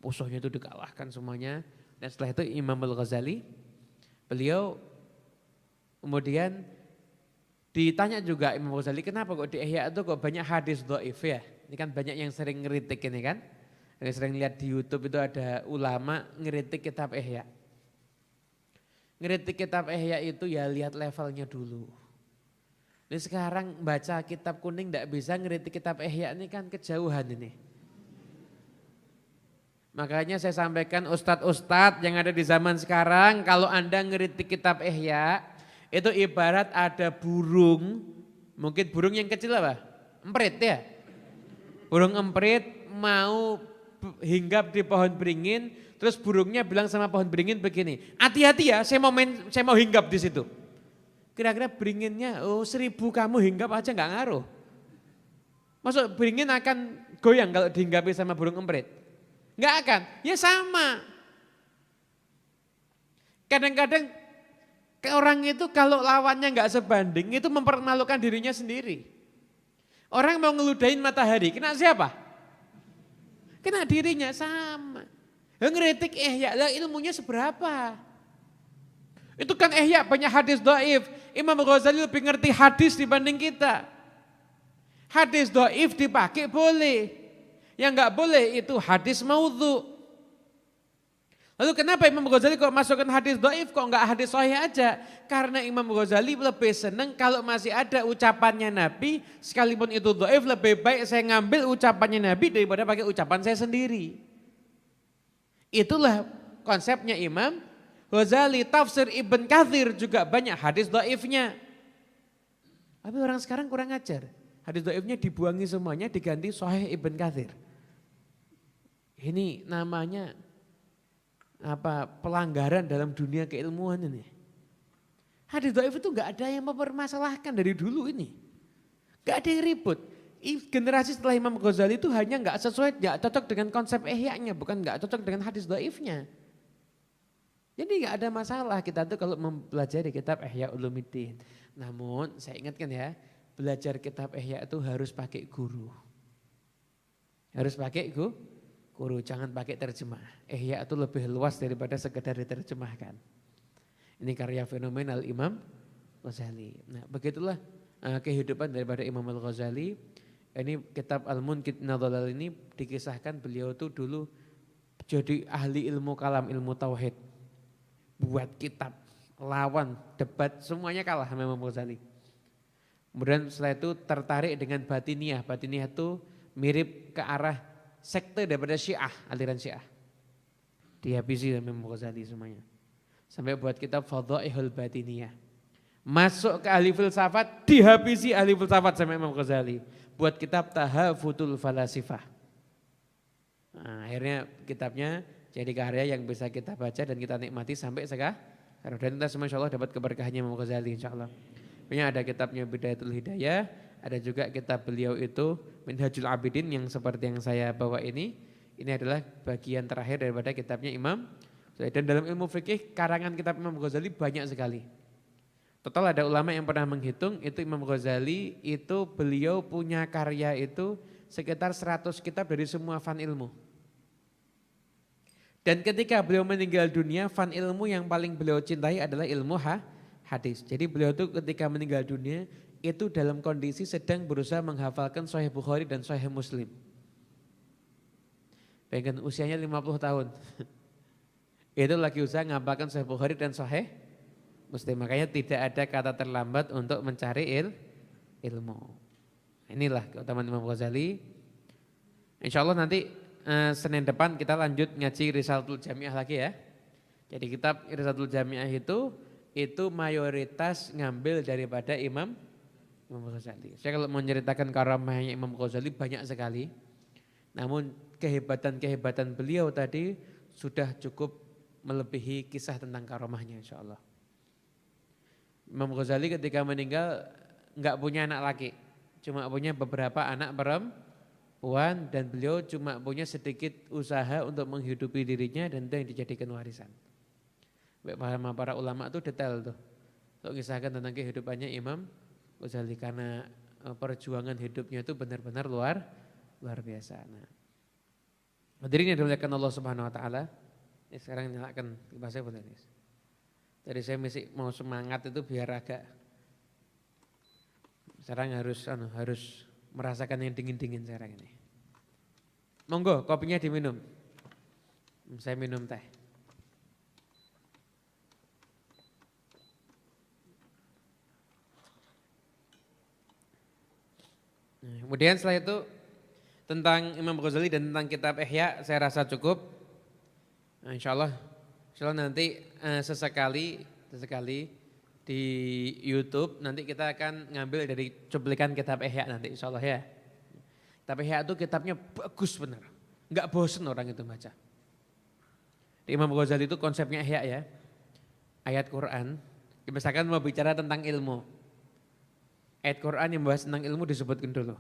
Musuhnya itu dikalahkan semuanya. Dan setelah itu Imam Al-Ghazali, beliau kemudian ditanya juga Imam Ghazali, kenapa kok di Ihya itu kok banyak hadis dhaif ya? Ini kan banyak yang sering ngeritik ini kan. Yang sering lihat di YouTube itu ada ulama ngeritik kitab Ihya. Ngeritik kitab Ihya itu ya lihat levelnya dulu. Ini sekarang baca kitab kuning tidak bisa ngeritik kitab Ihya ini kan kejauhan ini. Makanya saya sampaikan ustadz-ustadz yang ada di zaman sekarang, kalau Anda ngeritik kitab Ihya, itu ibarat ada burung, mungkin burung yang kecil apa? Emprit ya. Burung emprit mau hinggap di pohon beringin, terus burungnya bilang sama pohon beringin begini, hati-hati ya, saya mau hinggap di situ. Kira-kira beringinnya, 1000 kamu hinggap aja nggak ngaruh. Masuk beringin akan goyang kalau dihinggapi sama burung emprit? Nggak akan, ya sama. Kadang-kadang orang itu kalau lawannya nggak sebanding itu mempermalukan dirinya sendiri. Orang mau ngeludahin matahari, kena siapa? Kena dirinya sama. Ngeritik Ihya, lah ilmunya seberapa? Itu kan Ihya banyak hadis dhaif. Imam Ghazali lebih ngerti hadis dibanding kita. Hadis dhaif dipakai boleh. Yang enggak boleh itu hadis maudhu. Lalu kenapa Imam Ghazali kok masukkan hadis dhaif kok enggak hadis sahih aja? Karena Imam Ghazali lebih senang kalau masih ada ucapannya Nabi, sekalipun itu dhaif lebih baik saya ngambil ucapannya Nabi daripada pakai ucapan saya sendiri. Itulah konsepnya Imam Ghazali. Tafsir Ibn Katsir juga banyak hadis dhaifnya. Tapi orang sekarang kurang ajar. Hadis dhaifnya dibuangi semuanya diganti Sahih Ibn Katsir. Ini namanya pelanggaran dalam dunia keilmuan ini. Hadis dhaif itu enggak ada yang mempermasalahkan dari dulu ini. Enggak ada yang ribut. Generasi setelah Imam Ghazali itu hanya enggak sesuai, enggak cocok dengan konsep Ihya-nya, bukan enggak cocok dengan hadis dhaifnya. Jadi enggak ada masalah kita tuh kalau mempelajari kitab Ihya Ulumuddin. Namun saya ingatkan ya, belajar kitab Ihya itu harus pakai guru. Harus pakai guru, jangan pakai terjemah. Ihya itu lebih luas daripada sekedar diterjemahkan. Ini karya fenomenal Imam Ghazali. Nah begitulah kehidupan daripada Imam Al-Ghazali. Ini kitab Al-Munqidh Nadhalal ini dikisahkan beliau itu dulu jadi ahli ilmu kalam, ilmu tauhid. Buat kitab, lawan, debat, semuanya kalah sama Imam Ghazali. Kemudian setelah itu tertarik dengan batiniyah. Batiniyah itu mirip ke arah sekte daripada Syiah, aliran Syiah. Dihabisi oleh Imam Ghazali semuanya. Sampai buat kitab Fadhaihul Batiniyah. Masuk ke ahli filsafat, dihabisi ahli filsafat sama Imam Ghazali. Buat kitab Tahafutul Falasifah. Nah, akhirnya kitabnya jadi karya yang bisa kita baca dan kita nikmati sampai sekarang. Dan kita semua insya Allah dapat keberkahannya Imam Ghazali insya Allah. Punya ada kitabnya Bidayatul Hidayah, ada juga kitab beliau itu Minhajul Abidin yang seperti yang saya bawa ini. Ini adalah bagian terakhir daripada kitabnya Imam. Dan dalam ilmu fikih karangan kitab Imam Ghazali banyak sekali. Total ada ulama yang pernah menghitung itu Imam Ghazali itu beliau punya karya itu sekitar 100 kitab dari semua fan ilmu. Dan ketika beliau meninggal dunia, fan ilmu yang paling beliau cintai adalah ilmu hadis. Jadi beliau itu ketika meninggal dunia itu dalam kondisi sedang berusaha menghafalkan Sahih Bukhari dan Sahih Muslim. Bayangkan usianya 50 tahun. Itu lagi usaha menghafalkan Sahih Bukhari dan Sahih Muslim. Makanya tidak ada kata terlambat untuk mencari ilmu. Inilah keutamaan Imam Ghazali. Insya Allah nanti Senin depan kita lanjut ngaji Risalatul Jami'ah lagi ya. Jadi kitab Risalatul Jami'ah itu mayoritas ngambil daripada Imam Ghazali. Saya kalau mau menceritakan karamahnya Imam Ghazali banyak sekali. Namun kehebatan-kehebatan beliau tadi sudah cukup melebihi kisah tentang karomahnya insya Allah. Imam Ghazali ketika meninggal enggak punya anak laki, cuma punya beberapa anak perempuan dan beliau cuma punya sedikit usaha untuk menghidupi dirinya dan itu yang dijadikan warisan. Para ulama itu detail tuh, untuk mengisahkan tentang kehidupannya Imam Ghazali karena perjuangan hidupnya itu benar-benar luar biasa. Nah, hadirin yang dimuliakan Allah Subhanahu wa taala. Sekarang nyalakan kipasnya boleh nih. Tadi saya masih mau semangat itu biar agak sekarang harus merasakan yang dingin-dingin sekarang ini. Monggo kopinya diminum. Saya minum teh. Nah, kemudian setelah itu tentang Imam Ghazali dan tentang kitab Ihya saya rasa cukup. Nah, insya Allah nanti sesekali di YouTube nanti kita akan ngambil dari cuplikan kitab Ihya nanti insya Allah ya. Kitab Ihya itu kitabnya bagus benar, nggak bosen orang itu baca. Di Imam Ghazali itu konsepnya Ihya ya, ayat Quran, misalkan mau bicara tentang ilmu, ayat Quran yang membahas tentang ilmu disebutkan dulu.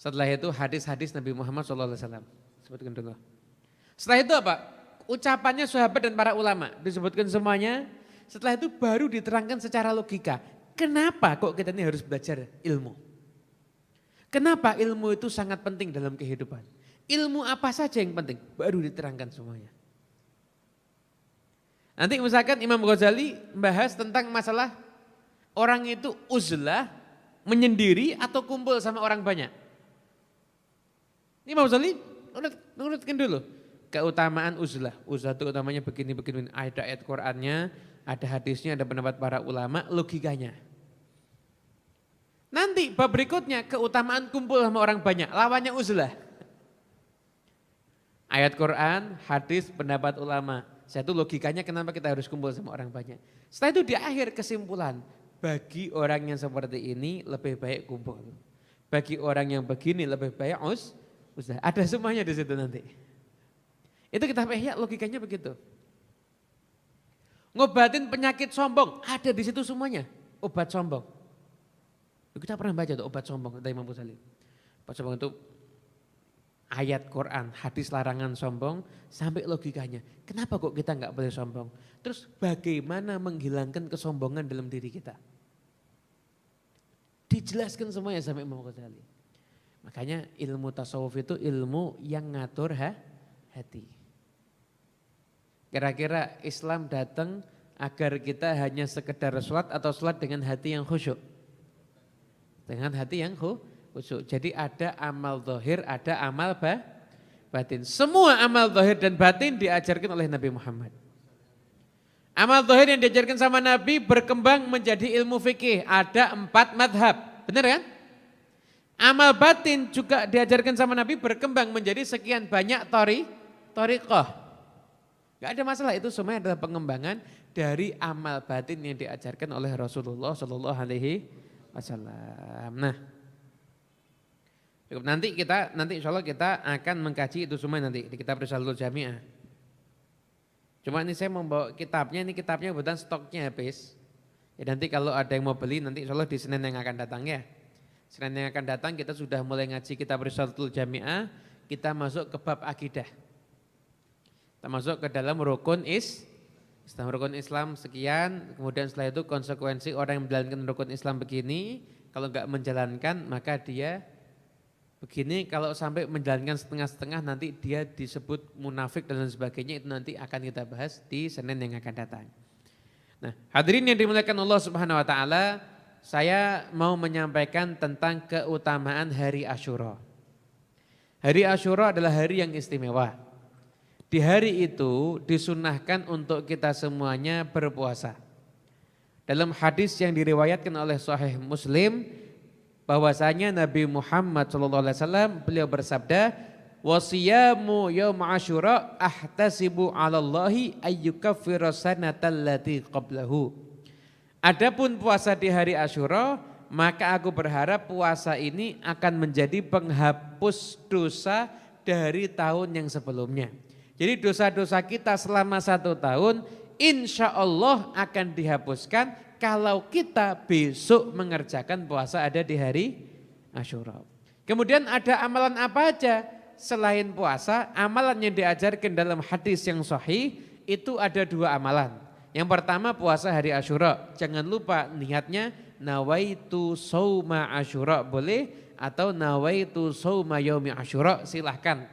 Setelah itu hadis-hadis Nabi Muhammad SAW disebutkan dulu. Setelah itu apa? Ucapannya sahabat dan para ulama disebutkan semuanya. Setelah itu baru diterangkan secara logika. Kenapa kok kita ini harus belajar ilmu? Kenapa ilmu itu sangat penting dalam kehidupan? Ilmu apa saja yang penting? Baru diterangkan semuanya. Nanti misalkan Imam Ghazali membahas tentang masalah orang itu uzlah, menyendiri atau kumpul sama orang banyak. Imam Ghazali urutkan dulu. Keutamaan uzlah. Uzlah itu utamanya begini. Ada ayat Qur'annya, ada hadisnya, ada pendapat para ulama, logikanya. Nanti bab berikutnya keutamaan kumpul sama orang banyak, lawannya uzlah. Ayat Qur'an, hadis, pendapat ulama. Satu logikanya kenapa kita harus kumpul sama orang banyak. Setelah itu di akhir kesimpulan, bagi orang yang seperti ini lebih baik kumpul. Bagi orang yang begini lebih baik uzlah. Ada semuanya di situ nanti. Itu kitab Ihya logikanya begitu. Ngobatin penyakit sombong, ada di situ semuanya. Obat sombong. Kita pernah baca tuh obat sombong dari Imam Ghazali. Obat sombong itu ayat Quran, hadis larangan sombong sampai logikanya. Kenapa kok kita nggak boleh sombong? Terus bagaimana menghilangkan kesombongan dalam diri kita? Dijelaskan semuanya sampai Imam Ghazali. Makanya ilmu tasawuf itu ilmu yang ngatur hati. Kira-kira Islam datang agar kita hanya sekedar sholat atau sholat dengan hati yang khusyuk. Dengan hati yang khusyuk. Jadi ada amal zahir, ada amal batin. Semua amal zahir dan batin diajarkan oleh Nabi Muhammad. Amal zahir yang diajarkan sama Nabi berkembang menjadi ilmu fikih. Ada 4 madhab. Benar kan? Amal batin juga diajarkan sama Nabi berkembang menjadi sekian banyak thariqah. Gak ada masalah, itu semuanya adalah pengembangan dari amal batin yang diajarkan oleh Rasulullah Shallallahu Alaihi Wasallam. Nah, cukup nanti insya Allah kita akan mengkaji itu semua nanti di kitab Risalatul Jami'ah. Cuma ini saya membawa kitabnya, ini kitabnya kebetulan stoknya habis. Ya nanti kalau ada yang mau beli nanti insya Allah di Senin yang akan datang ya. Senin yang akan datang kita sudah mulai ngaji kitab Risalatul Jami'ah, kita masuk ke bab akidah. Kita masuk ke dalam rukun Islam sekian, kemudian setelah itu konsekuensi orang yang menjalankan rukun Islam begini, kalau enggak menjalankan maka dia begini, kalau sampai menjalankan setengah-setengah nanti dia disebut munafik dan lain sebagainya, itu nanti akan kita bahas di Senin yang akan datang. Nah, hadirin yang dimuliakan Allah Subhanahu wa taala, saya mau menyampaikan tentang keutamaan hari Asyura. Hari Asyura adalah hari yang istimewa. Di hari itu disunahkan untuk kita semuanya berpuasa. Dalam hadis yang diriwayatkan oleh Sahih Muslim, bahwasanya Nabi Muhammad SAW beliau bersabda, wasiyamu yaum Asyura ahtasibu 'alallahi ayyukaffira sanatal lati qablahu. Adapun puasa di hari Asyura, maka aku berharap puasa ini akan menjadi penghapus dosa dari tahun yang sebelumnya. Jadi dosa-dosa kita selama 1 tahun insya Allah akan dihapuskan kalau kita besok mengerjakan puasa ada di hari Asyura. Kemudian ada amalan apa aja selain puasa? Amalan yang diajarkan dalam hadis yang sahih itu ada 2 amalan. Yang pertama puasa hari Asyura. Jangan lupa niatnya nawaitu shauma Asyura boleh atau nawaitu shauma yaumi Asyura silahkan.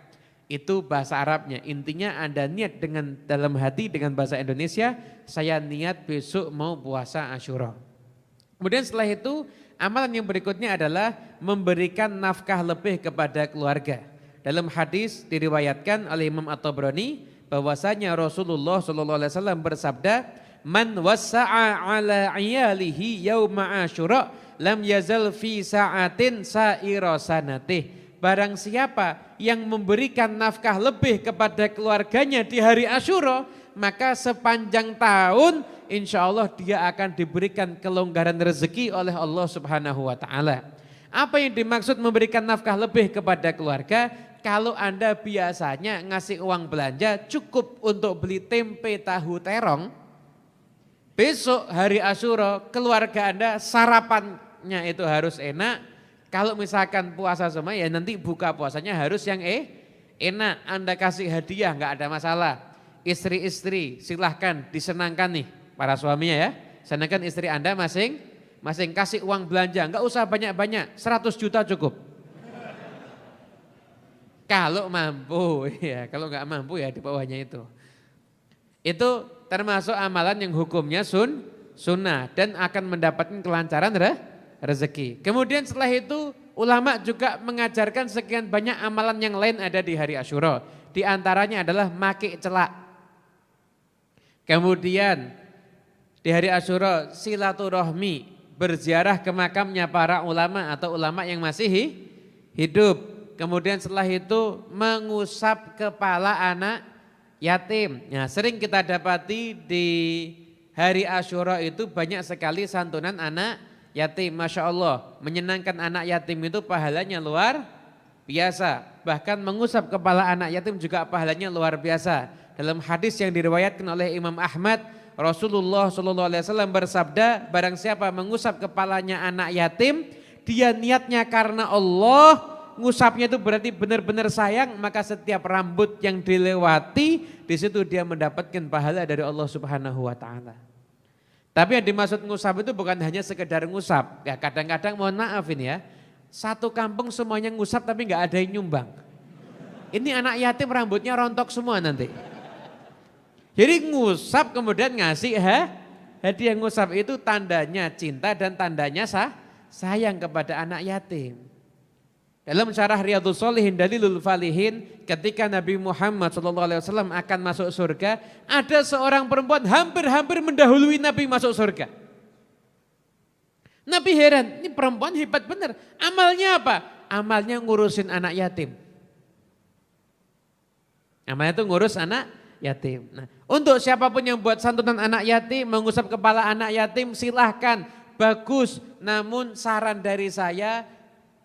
Itu bahasa Arabnya. Intinya Anda niat dengan dalam hati dengan bahasa Indonesia, saya niat besok mau puasa Asyura. Kemudian setelah itu amalan yang berikutnya adalah memberikan nafkah lebih kepada keluarga. Dalam hadis diriwayatkan oleh Imam At-Tabrani bahwasanya Rasulullah SAW bersabda, "Man wassa'a ala iyalihi yauma Asyura lam yazal fi sa'atin sa'ira sanatih." Barang siapa yang memberikan nafkah lebih kepada keluarganya di hari Asyura, maka sepanjang tahun insya Allah dia akan diberikan kelonggaran rezeki oleh Allah Subhanahu wa ta'ala. Apa yang dimaksud memberikan nafkah lebih kepada keluarga? Kalau Anda biasanya ngasih uang belanja cukup untuk beli tempe tahu terong, besok hari Asyura keluarga Anda sarapannya itu harus enak. Kalau misalkan puasa semua ya nanti buka puasanya harus yang enak. Anda kasih hadiah nggak ada masalah. Istri-istri silahkan disenangkan nih para suaminya ya. Senangkan istri Anda masing-masing kasih uang belanja. Nggak usah banyak-banyak, 100 juta cukup. Kalau mampu ya, kalau nggak mampu ya di bawahnya itu. Itu termasuk amalan yang hukumnya sunnah dan akan mendapatkan kelancaran rezeki. Kemudian setelah itu ulama juga mengajarkan sekian banyak amalan yang lain ada di hari Asyura. Di antaranya adalah maki celak. Kemudian di hari Asyura silaturahmi, berziarah ke makamnya para ulama atau ulama yang masih hidup. Kemudian setelah itu mengusap kepala anak yatim. Nah, sering kita dapati di hari Asyura itu banyak sekali santunan anak yatim, Masya Allah, menyenangkan anak yatim itu pahalanya luar biasa. Bahkan mengusap kepala anak yatim juga pahalanya luar biasa. Dalam hadis yang diriwayatkan oleh Imam Ahmad, Rasulullah SAW bersabda, barang siapa mengusap kepalanya anak yatim, dia niatnya karena Allah, ngusapnya itu berarti benar-benar sayang, maka setiap rambut yang dilewati, di situ dia mendapatkan pahala dari Allah Subhanahu wa ta'ala. Tapi yang dimaksud ngusap itu bukan hanya sekedar ngusap. Ya kadang-kadang mohon maaf ini ya, satu kampung semuanya ngusap tapi nggak ada yang nyumbang. Ini anak yatim rambutnya rontok semua nanti. Jadi ngusap kemudian ngasih hadiah. Ngusap itu tandanya cinta dan tandanya sayang kepada anak yatim. Dalam syarah Riyadhus Shalihin Dalilul Falihin, ketika Nabi Muhammad SAW akan masuk surga, ada seorang perempuan hampir-hampir mendahului Nabi masuk surga. Nabi heran, ini perempuan hebat benar. Amalnya apa? Amalnya ngurusin anak yatim. Amalnya itu ngurus anak yatim. Nah, untuk siapapun yang buat santunan anak yatim, mengusap kepala anak yatim, silahkan, bagus. Namun saran dari saya,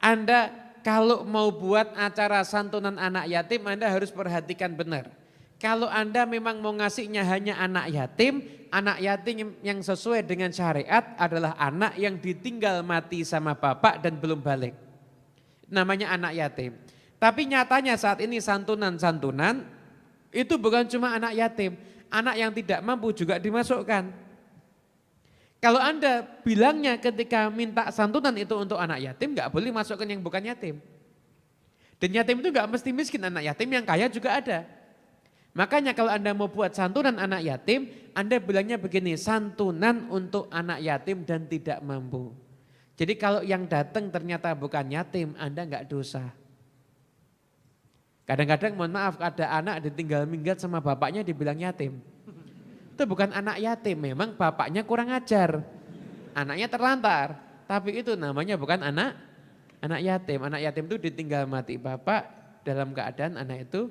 Anda kalau mau buat acara santunan anak yatim, Anda harus perhatikan benar. Kalau Anda memang mau ngasihnya hanya anak yatim yang sesuai dengan syariat adalah anak yang ditinggal mati sama bapak dan belum balik. Namanya anak yatim. Tapi nyatanya saat ini santunan-santunan itu bukan cuma anak yatim. Anak yang tidak mampu juga dimasukkan. Kalau Anda bilangnya ketika minta santunan itu untuk anak yatim, nggak boleh masukkan yang bukan yatim. Dan yatim itu nggak mesti miskin, anak yatim yang kaya juga ada. Makanya kalau Anda mau buat santunan anak yatim, Anda bilangnya begini, santunan untuk anak yatim dan tidak mampu. Jadi kalau yang datang ternyata bukan yatim, Anda nggak dosa. Kadang-kadang mohon maaf ada anak ditinggal minggat sama bapaknya dibilang yatim. Itu bukan anak yatim, memang bapaknya kurang ajar. Anaknya terlantar, tapi itu namanya bukan anak yatim. Anak yatim itu ditinggal mati bapak dalam keadaan anak itu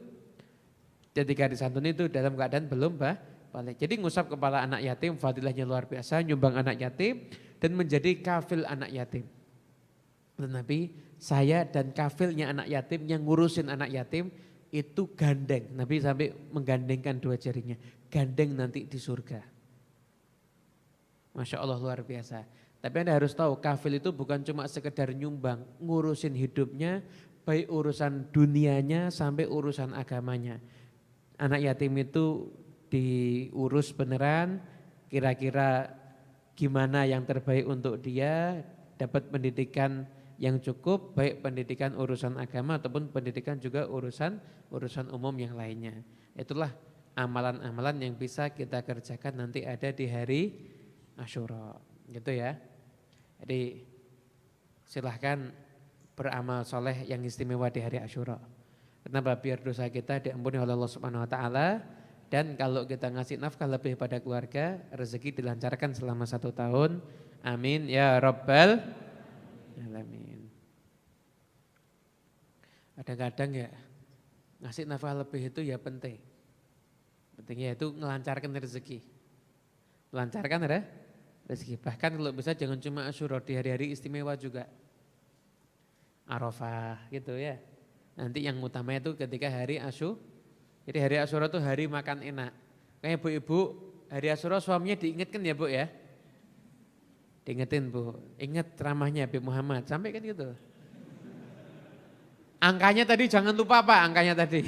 ketika disantuni itu dalam keadaan belum balik. Jadi ngusap kepala anak yatim fadilahnya luar biasa, nyumbang anak yatim dan menjadi kafil anak yatim. Dan Nabi, saya dan kafilnya anak yatim yang ngurusin anak yatim itu gandeng. Nabi sampai menggandengkan dua jarinya. Gandeng nanti di surga. Masya Allah luar biasa. Tapi Anda harus tahu kafil itu bukan cuma sekedar nyumbang. Ngurusin hidupnya, baik urusan dunianya sampai urusan agamanya. Anak yatim itu diurus beneran, kira-kira gimana yang terbaik untuk dia, dapat pendidikan yang cukup, baik pendidikan urusan agama ataupun pendidikan juga urusan umum yang lainnya. Itulah amalan-amalan yang bisa kita kerjakan nanti ada di hari Asyura, gitu ya. Jadi silahkan beramal soleh yang istimewa di hari Asyura. Kenapa? Biar dosa kita diampuni oleh Allah Subhanahu Wa Taala. Dan kalau kita ngasih nafkah lebih pada keluarga, rezeki dilancarkan selama 1 tahun. Amin ya Rabbal Alamin. Kadang-kadang ya ngasih nafkah lebih itu ya penting. Pentingnya itu melancarkan rezeki. Melancarkan rezeki. Bahkan kalau bisa jangan cuma Asyura, di hari-hari istimewa juga. Arafah gitu ya. Nanti yang utama itu ketika hari Asyura. Jadi hari Asyura itu hari makan enak. Kayak ibu-ibu, hari Asyura suaminya diingatkan ya Bu ya. Diingetin Bu, ingat ceramahnya Habib Muhammad, sampai kan gitu. Angkanya tadi jangan lupa Pak, angkanya tadi.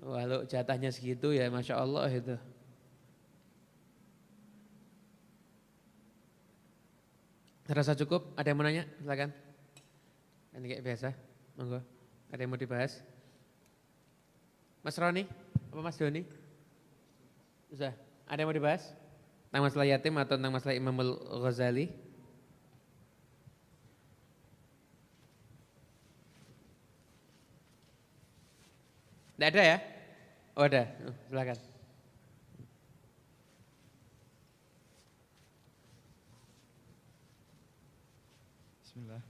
Walau jatahnya segitu ya Masya Allah itu. Terasa cukup? Ada yang mau nanya? Silakan. Ini kayak biasa, monggo. Ada yang mau dibahas? Mas Roni, apa Mas Doni? Bisa. Ada yang mau dibahas? Tentang masalah yatim atau tentang masalah Imam Al-Ghazali? Tidak ada ya? Oh ada, silakan. Bismillah.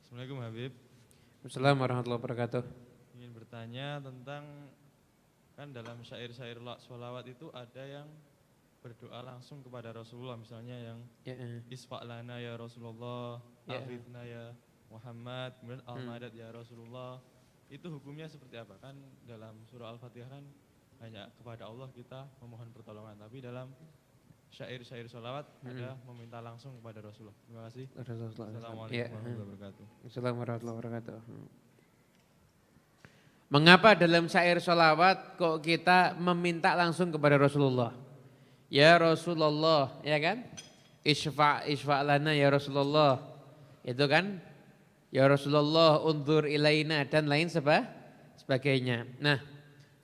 Assalamualaikum Habib. Assalamualaikum warahmatullahi wabarakatuh. Ingin bertanya tentang, kan dalam syair-syair sholawat itu ada yang berdoa langsung kepada Rasulullah, misalnya yang isfa'lana ya Rasulullah, afidna ya Muhammad, kemudian al-madad ya Rasulullah. Itu hukumnya seperti apa? Kan dalam surah Al-Fatihah kan hanya kepada Allah kita memohon pertolongan, tapi dalam syair-syair sholawat ada meminta langsung kepada Rasulullah. Terima kasih. Assalamualaikum warahmatullahi wabarakatuh. Assalamualaikum warahmatullahi wabarakatuh. Mengapa dalam syair sholawat kok kita meminta langsung kepada Rasulullah? Ya Rasulullah, ya kan? Isfa' lana ya Rasulullah. Itu kan? Ya Rasulullah undur ilaina dan lain sebagainya. Nah,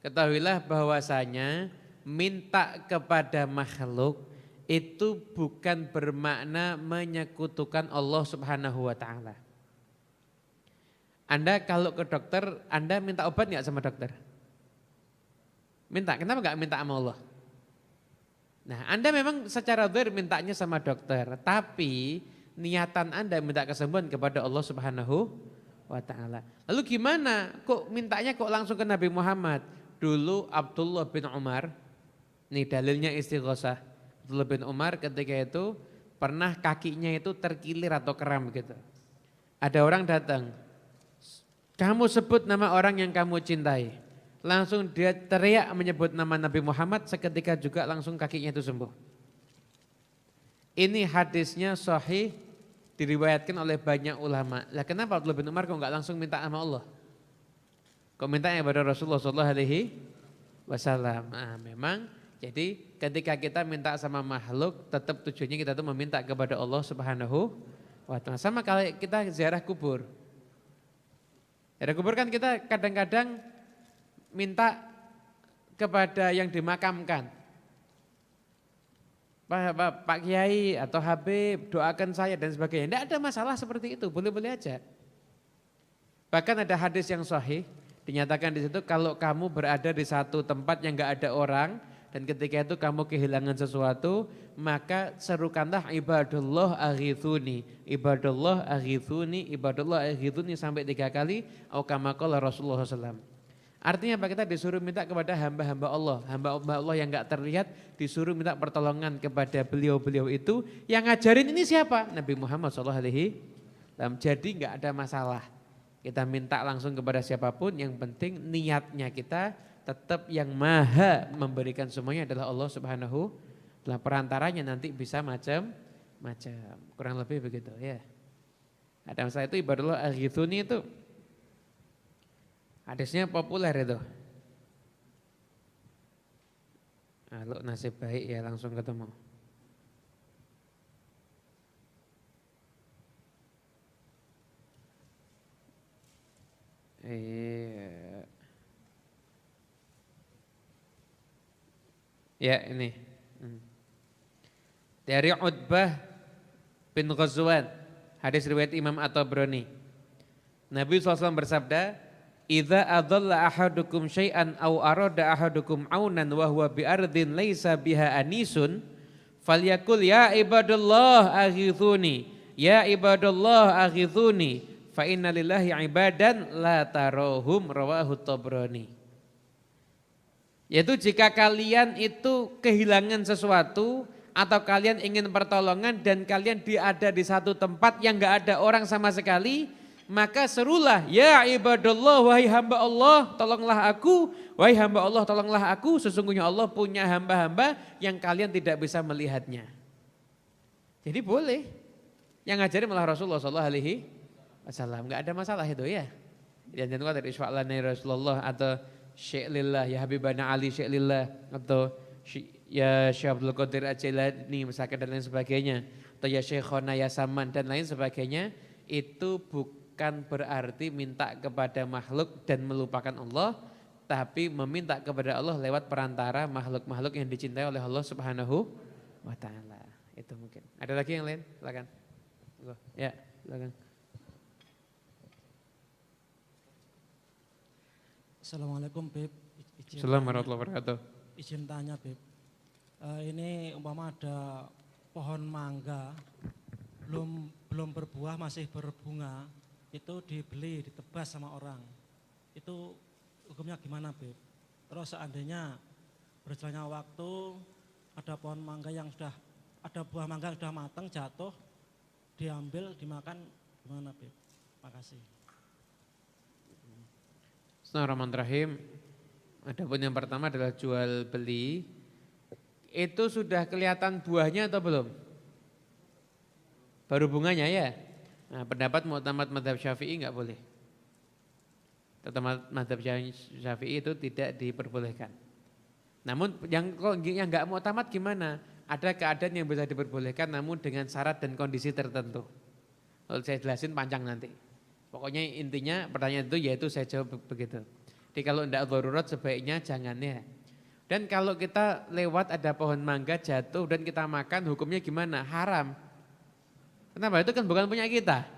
ketahuilah bahwasanya minta kepada makhluk itu bukan bermakna menyekutukan Allah Subhanahu wa taala. Anda kalau ke dokter, Anda minta obat enggak sama dokter? Minta, kenapa enggak minta sama Allah? Nah, Anda memang secara zahir mintanya sama dokter, tapi niatan Anda minta kesembuhan kepada Allah Subhanahu wa taala. Lalu gimana? Kok mintanya kok langsung ke Nabi Muhammad? Dulu Abdullah bin Umar, nih dalilnya istighosah. Abdullah bin Umar ketika itu pernah kakinya itu terkilir atau kram gitu. Ada orang datang, kamu sebut nama orang yang kamu cintai. Langsung dia teriak menyebut nama Nabi Muhammad, seketika juga langsung kakinya itu sembuh. Ini hadisnya sahih, diriwayatkan oleh banyak ulama. Lah kenapa Abdullah bin Umar kok enggak langsung minta sama Allah? Kok mintanya kepada Rasulullah SAW? Nah, memang jadi ketika kita minta sama makhluk, tetap tujuannya kita tuh meminta kepada Allah Subhanahu wa taala. Sama kalau kita ziarah kubur. Ziarah kubur kan kita kadang-kadang minta kepada yang dimakamkan. Pak Kiai atau Habib doakan saya dan sebagainya. Tidak ada masalah seperti itu, boleh-boleh aja. Bahkan ada hadis yang sahih, dinyatakan di situ kalau kamu berada di satu tempat yang enggak ada orang dan ketika itu kamu kehilangan sesuatu, maka serukanlah ibadallah aghithuni, ibadallah aghithuni, ibadallah aghithuni sampai 3 kali, atau kama qala Rasulullah SAW. Artinya apa? Kita disuruh minta kepada hamba-hamba Allah yang enggak terlihat, disuruh minta pertolongan kepada beliau-beliau itu. Yang ngajarin ini siapa? Nabi Muhammad SAW. Jadi enggak ada masalah. Kita minta langsung kepada siapapun, yang penting niatnya kita tetap yang maha memberikan semuanya adalah Allah Subhanahu wa ta'ala. Perantaranya nanti bisa macam-macam. Kurang lebih begitu ya. Ada masalah itu ibadullah al-ghithuni itu hadisnya populer itu. Kalau nasib baik ya langsung ketemu. Ya ini. Dari Utbah bin Ghazwan, hadis riwayat Imam At-Tabrani. Nabi SAW bersabda, "Idza adalla ahadukum syai'an aw arada ahadukum aunan wa huwa bi ardin laisa biha anisun, falyakul ya ibadallah aghithuni, ya ibadallah aghithuni, fa inna lillahi ibadan la tarohum," rawahu Tabrani. Yaitu jika kalian itu kehilangan sesuatu atau kalian ingin pertolongan dan kalian ada di satu tempat yang gak ada orang sama sekali, maka serulah, ya ibadallah, wahai hamba Allah tolonglah aku, wahai hamba Allah tolonglah aku, sesungguhnya Allah punya hamba-hamba yang kalian tidak bisa melihatnya. Jadi boleh, yang ngajarin malah Rasulullah SAW, gak ada masalah itu ya. Dan jangan dari isfa'lana Rasulullah atau Syekh lillah, ya Habibana Ali Syekh lillah, atau ya Syekh Abdul Qadir Al-Jailani misalkan dan lain sebagainya, atau ya Syekhona ya Saman dan lain sebagainya, itu bukan berarti minta kepada makhluk dan melupakan Allah, tapi meminta kepada Allah lewat perantara makhluk-makhluk yang dicintai oleh Allah Subhanahu wa ta'ala. Itu mungkin. Ada lagi yang lain? Silakan. Ya, silakan. Assalamualaikum Beb. Assalamualaikum warahmatullahi wabarakatuh. Izin tanya Beb, ini umpama ada pohon mangga belum berbuah masih berbunga, itu dibeli ditebas sama orang, itu hukumnya gimana Beb? Terus seandainya berjalannya waktu ada pohon mangga yang sudah ada buah mangga yang sudah matang jatuh, diambil dimakan, gimana Beb? Makasih. Bismillahirrahmanirrahim. Adapun yang pertama adalah jual beli. Itu sudah kelihatan buahnya atau belum? Baru bunganya ya. Nah, pendapat mu'tamad mazhab Syafi'i enggak boleh. Mazhab Syafi'i itu tidak diperbolehkan. Namun yang enggak mu'tamad gimana? Ada keadaan yang bisa diperbolehkan namun dengan syarat dan kondisi tertentu. Kalau saya jelasin panjang nanti. Pokoknya intinya pertanyaan itu yaitu saya jawab begitu. Jadi kalau tidak darurat sebaiknya jangan ya. Dan kalau kita lewat ada pohon mangga jatuh dan kita makan hukumnya gimana? Haram. Kenapa? Itu kan bukan punya kita.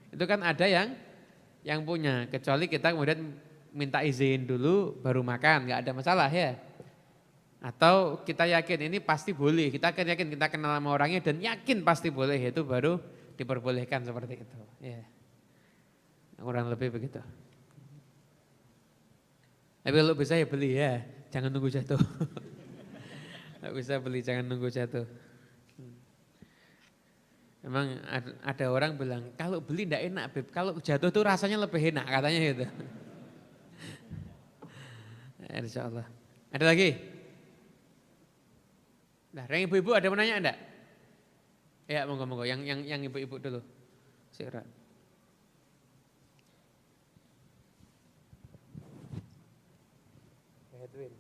Itu kan ada yang punya. Kecuali kita kemudian minta izin dulu baru makan, nggak ada masalah ya. Atau kita yakin ini pasti boleh. Kita kan yakin kita kenal sama orangnya dan yakin pasti boleh, itu baru diperbolehkan seperti itu. Ya. Kurang lebih begitu. Tapi kalau bisa ya beli ya, jangan nunggu jatuh. Kalau bisa beli jangan nunggu jatuh. Memang ada orang bilang kalau beli enggak enak Beb, kalau jatuh tuh rasanya lebih enak katanya gitu. Insyaallah. Ada lagi? Nah, yang ibu-ibu ada mau nanya enggak? Ya monggo-monggo, yang ibu-ibu dulu. Silakan. Edwin.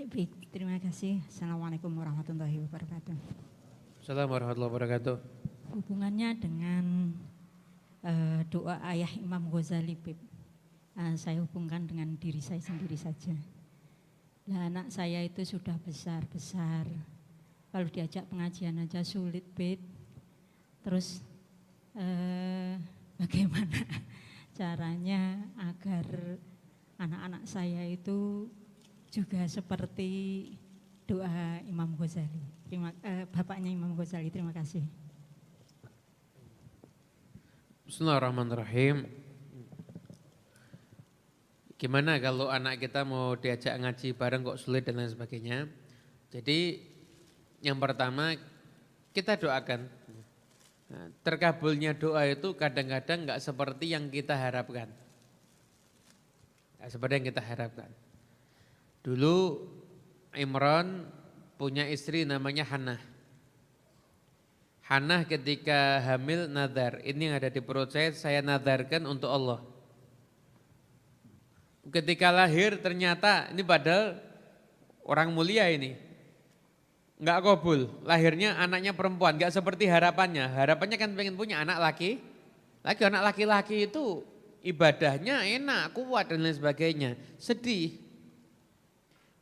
Baik, terima kasih. Assalamualaikum warahmatullahi wabarakatuh. Assalamualaikum warahmatullahi wabarakatuh. Hubungannya dengan doa ayah Imam Ghazali, saya hubungkan dengan diri saya sendiri saja. Nah, anak saya itu sudah besar-besar, kalau diajak pengajian aja sulit, Beb. Terus bagaimana caranya agar anak-anak saya itu juga seperti doa Imam Ghazali, bapaknya Imam Ghazali. Terima kasih. Bismillahirrahmanirrahim. Gimana kalau anak kita mau diajak ngaji bareng kok sulit dan lain sebagainya. Jadi yang pertama kita doakan. Nah, terkabulnya doa itu kadang-kadang enggak seperti yang kita harapkan. Enggak seperti yang kita harapkan. Dulu Imran punya istri namanya Hannah. Hannah ketika hamil nadar, ini yang ada di perut saya nadarkan untuk Allah. Ketika lahir ternyata ini padahal orang mulia ini. Enggak kabul, lahirnya anaknya perempuan, enggak seperti harapannya. Harapannya kan pengen punya anak laki. Anak laki-laki itu ibadahnya enak, kuat dan lain sebagainya. Sedih.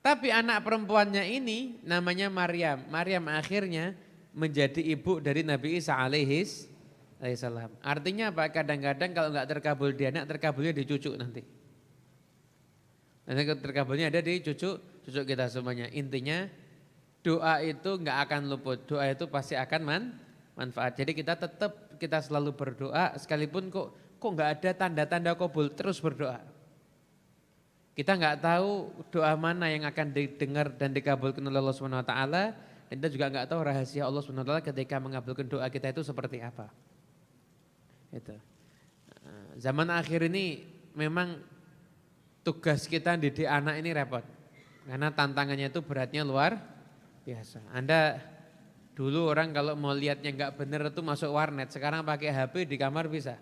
Tapi anak perempuannya ini namanya Maryam. Maryam akhirnya menjadi ibu dari Nabi Isa alaihissalam. Artinya apa? Kadang-kadang kalau enggak terkabul di anak, terkabulnya di cucu nanti. Nanti terkabulnya ada di cucu kita semuanya. Intinya doa itu enggak akan luput. Doa itu pasti akan manfaat. Jadi kita selalu berdoa sekalipun kok enggak ada tanda-tanda kabul, terus berdoa. Kita enggak tahu doa mana yang akan didengar dan dikabulkan oleh Allah Subhanahu wa taala, dan kita juga enggak tahu rahasia Allah Subhanahu wa taala ketika mengabulkan doa kita itu seperti apa. Itu. Zaman akhir ini memang tugas kita didik anak ini repot. Karena tantangannya itu beratnya luar biasa. Anda dulu orang kalau mau lihatnya enggak benar itu masuk warnet, sekarang pakai HP di kamar bisa.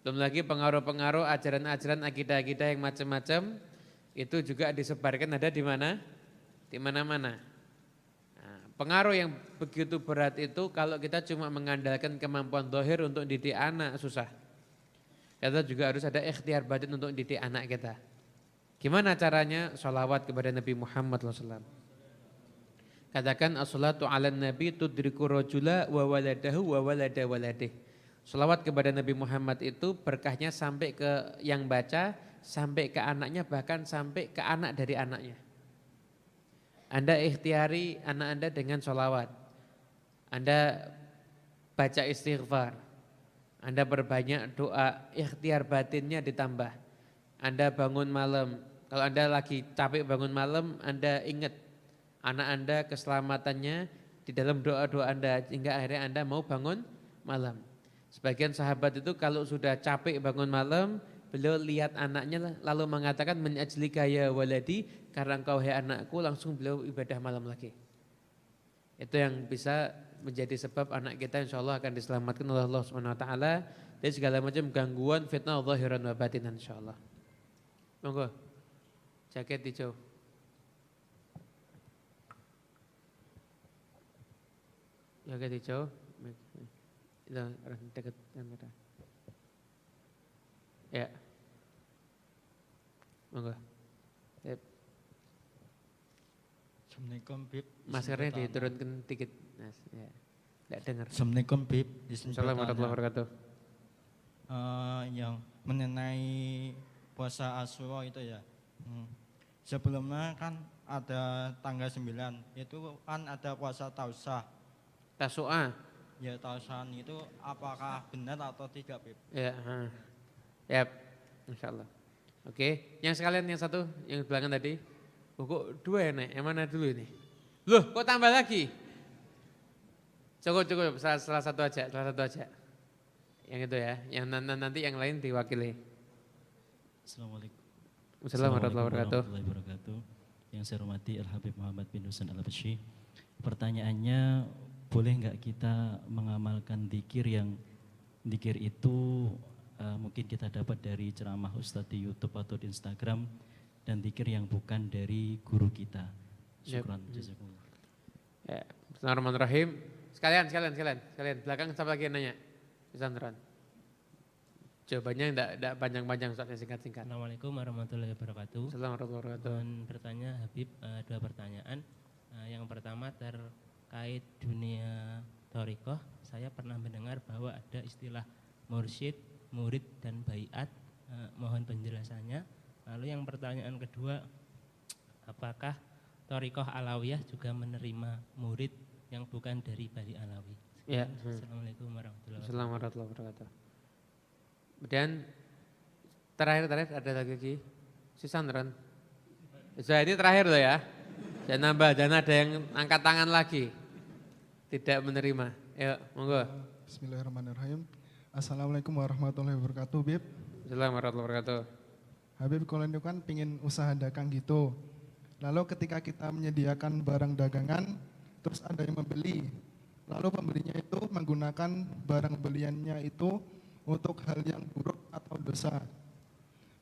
Belum lagi pengaruh-pengaruh ajaran-ajaran akidah-akidah yang macam-macam itu juga disebarkan ada di mana? Di mana-mana. Nah, pengaruh yang begitu berat itu kalau kita cuma mengandalkan kemampuan zahir untuk didik anak susah. Kita juga harus ada ikhtiar batin untuk didik anak kita. Gimana caranya? Sholawat kepada Nabi Muhammad SAW. Katakan as-salatu ala nabi tudriku rajula wa waladahu wa walada waladih. Sholawat kepada Nabi Muhammad itu berkahnya sampai ke yang baca, sampai ke anaknya, bahkan sampai ke anak dari anaknya. Anda ikhtiari anak Anda dengan sholawat. Anda baca istighfar. Anda berbanyak doa, ikhtiar batinnya ditambah. Anda bangun malam, kalau Anda lagi capek bangun malam, Anda ingat anak Anda keselamatannya di dalam doa-doa Anda, hingga akhirnya Anda mau bangun malam. Sebagian sahabat itu kalau sudah capek bangun malam, beliau lihat anaknya lalu mengatakan min ajlika ya waladi, karena engkau hai anakku, langsung beliau ibadah malam lagi. Itu yang bisa menjadi sebab anak kita insyaallah akan diselamatkan oleh Allah Subhanahu wa taala dari segala macam gangguan fitnah zahiran wa batinan insyaallah. Monggo. Jaket hijau. Jaket hijau. Itu orang dekat kamera. Ya. Monggo. Assalamualaikum Bib. Maskernya diturunkan dikit. Mas, ya. Enggak dengar. Assalamualaikum Bib. Assalamualaikum warahmatullahi wabarakatuh. Yang mengenai puasa Asyura itu ya. Sebelumnya kan ada tanggal 9, itu kan ada puasa Tausah. Tasu'a. Ya Tausah itu apakah benar atau tidak Bib? Ya, ya, insyaallah. Oke, yang sekalian yang satu yang di belakang tadi. Kok dua ya Nek? Yang mana dulu ini? Loh, kok tambah lagi? Cukup, salah satu aja. Yang itu ya, yang nanti yang lain diwakili. Assalamualaikum. Assalamualaikum warahmatullahi wabarakatuh. Yang saya hormati Al-Habib Muhammad bin Husain Al-Habsyi. Pertanyaannya, boleh nggak kita mengamalkan dzikir yang dzikir itu mungkin kita dapat dari ceramah Ustadz di YouTube atau di Instagram, dan dzikir yang bukan dari guru kita. Syukran. Jazakumullah. Ya, bismillahirrahmanirrahim. Sekalian. Belakang siapa lagi yang nanya? Pesantren. Jawabannya tidak panjang-panjang, soalnya singkat-singkat. Assalamualaikum warahmatullahi wabarakatuh. Assalamualaikum warahmatullahi wabarakatuh. Mohon bertanya Habib, dua pertanyaan. Yang pertama terkait dunia thariqah. Saya pernah mendengar bahwa ada istilah mursyid, murid dan baiat. Mohon penjelasannya. Lalu yang pertanyaan kedua, apakah thariqah Alawiyah juga menerima murid yang bukan dari Bani Alawi? Ya. Assalamualaikum warahmatullahi wabarakatuh. Assalamualaikum warahmatullahi wabarakatuh. Kemudian Terakhir ada lagi. Si Sandron. Sudah ini terakhir loh ya. Jangan nambah, jangan ada yang angkat tangan lagi. Tidak menerima. Yuk, monggo. Bismillahirrahmanirrahim. Assalamualaikum warahmatullahi wabarakatuh, Bib. Assalamualaikum warahmatullahi wabarakatuh. Habib, kalau itu kan pingin usaha dagang gitu. Lalu ketika kita menyediakan barang dagangan, terus ada yang membeli. Lalu pembelinya itu menggunakan barang beliannya itu untuk hal yang buruk atau dosa.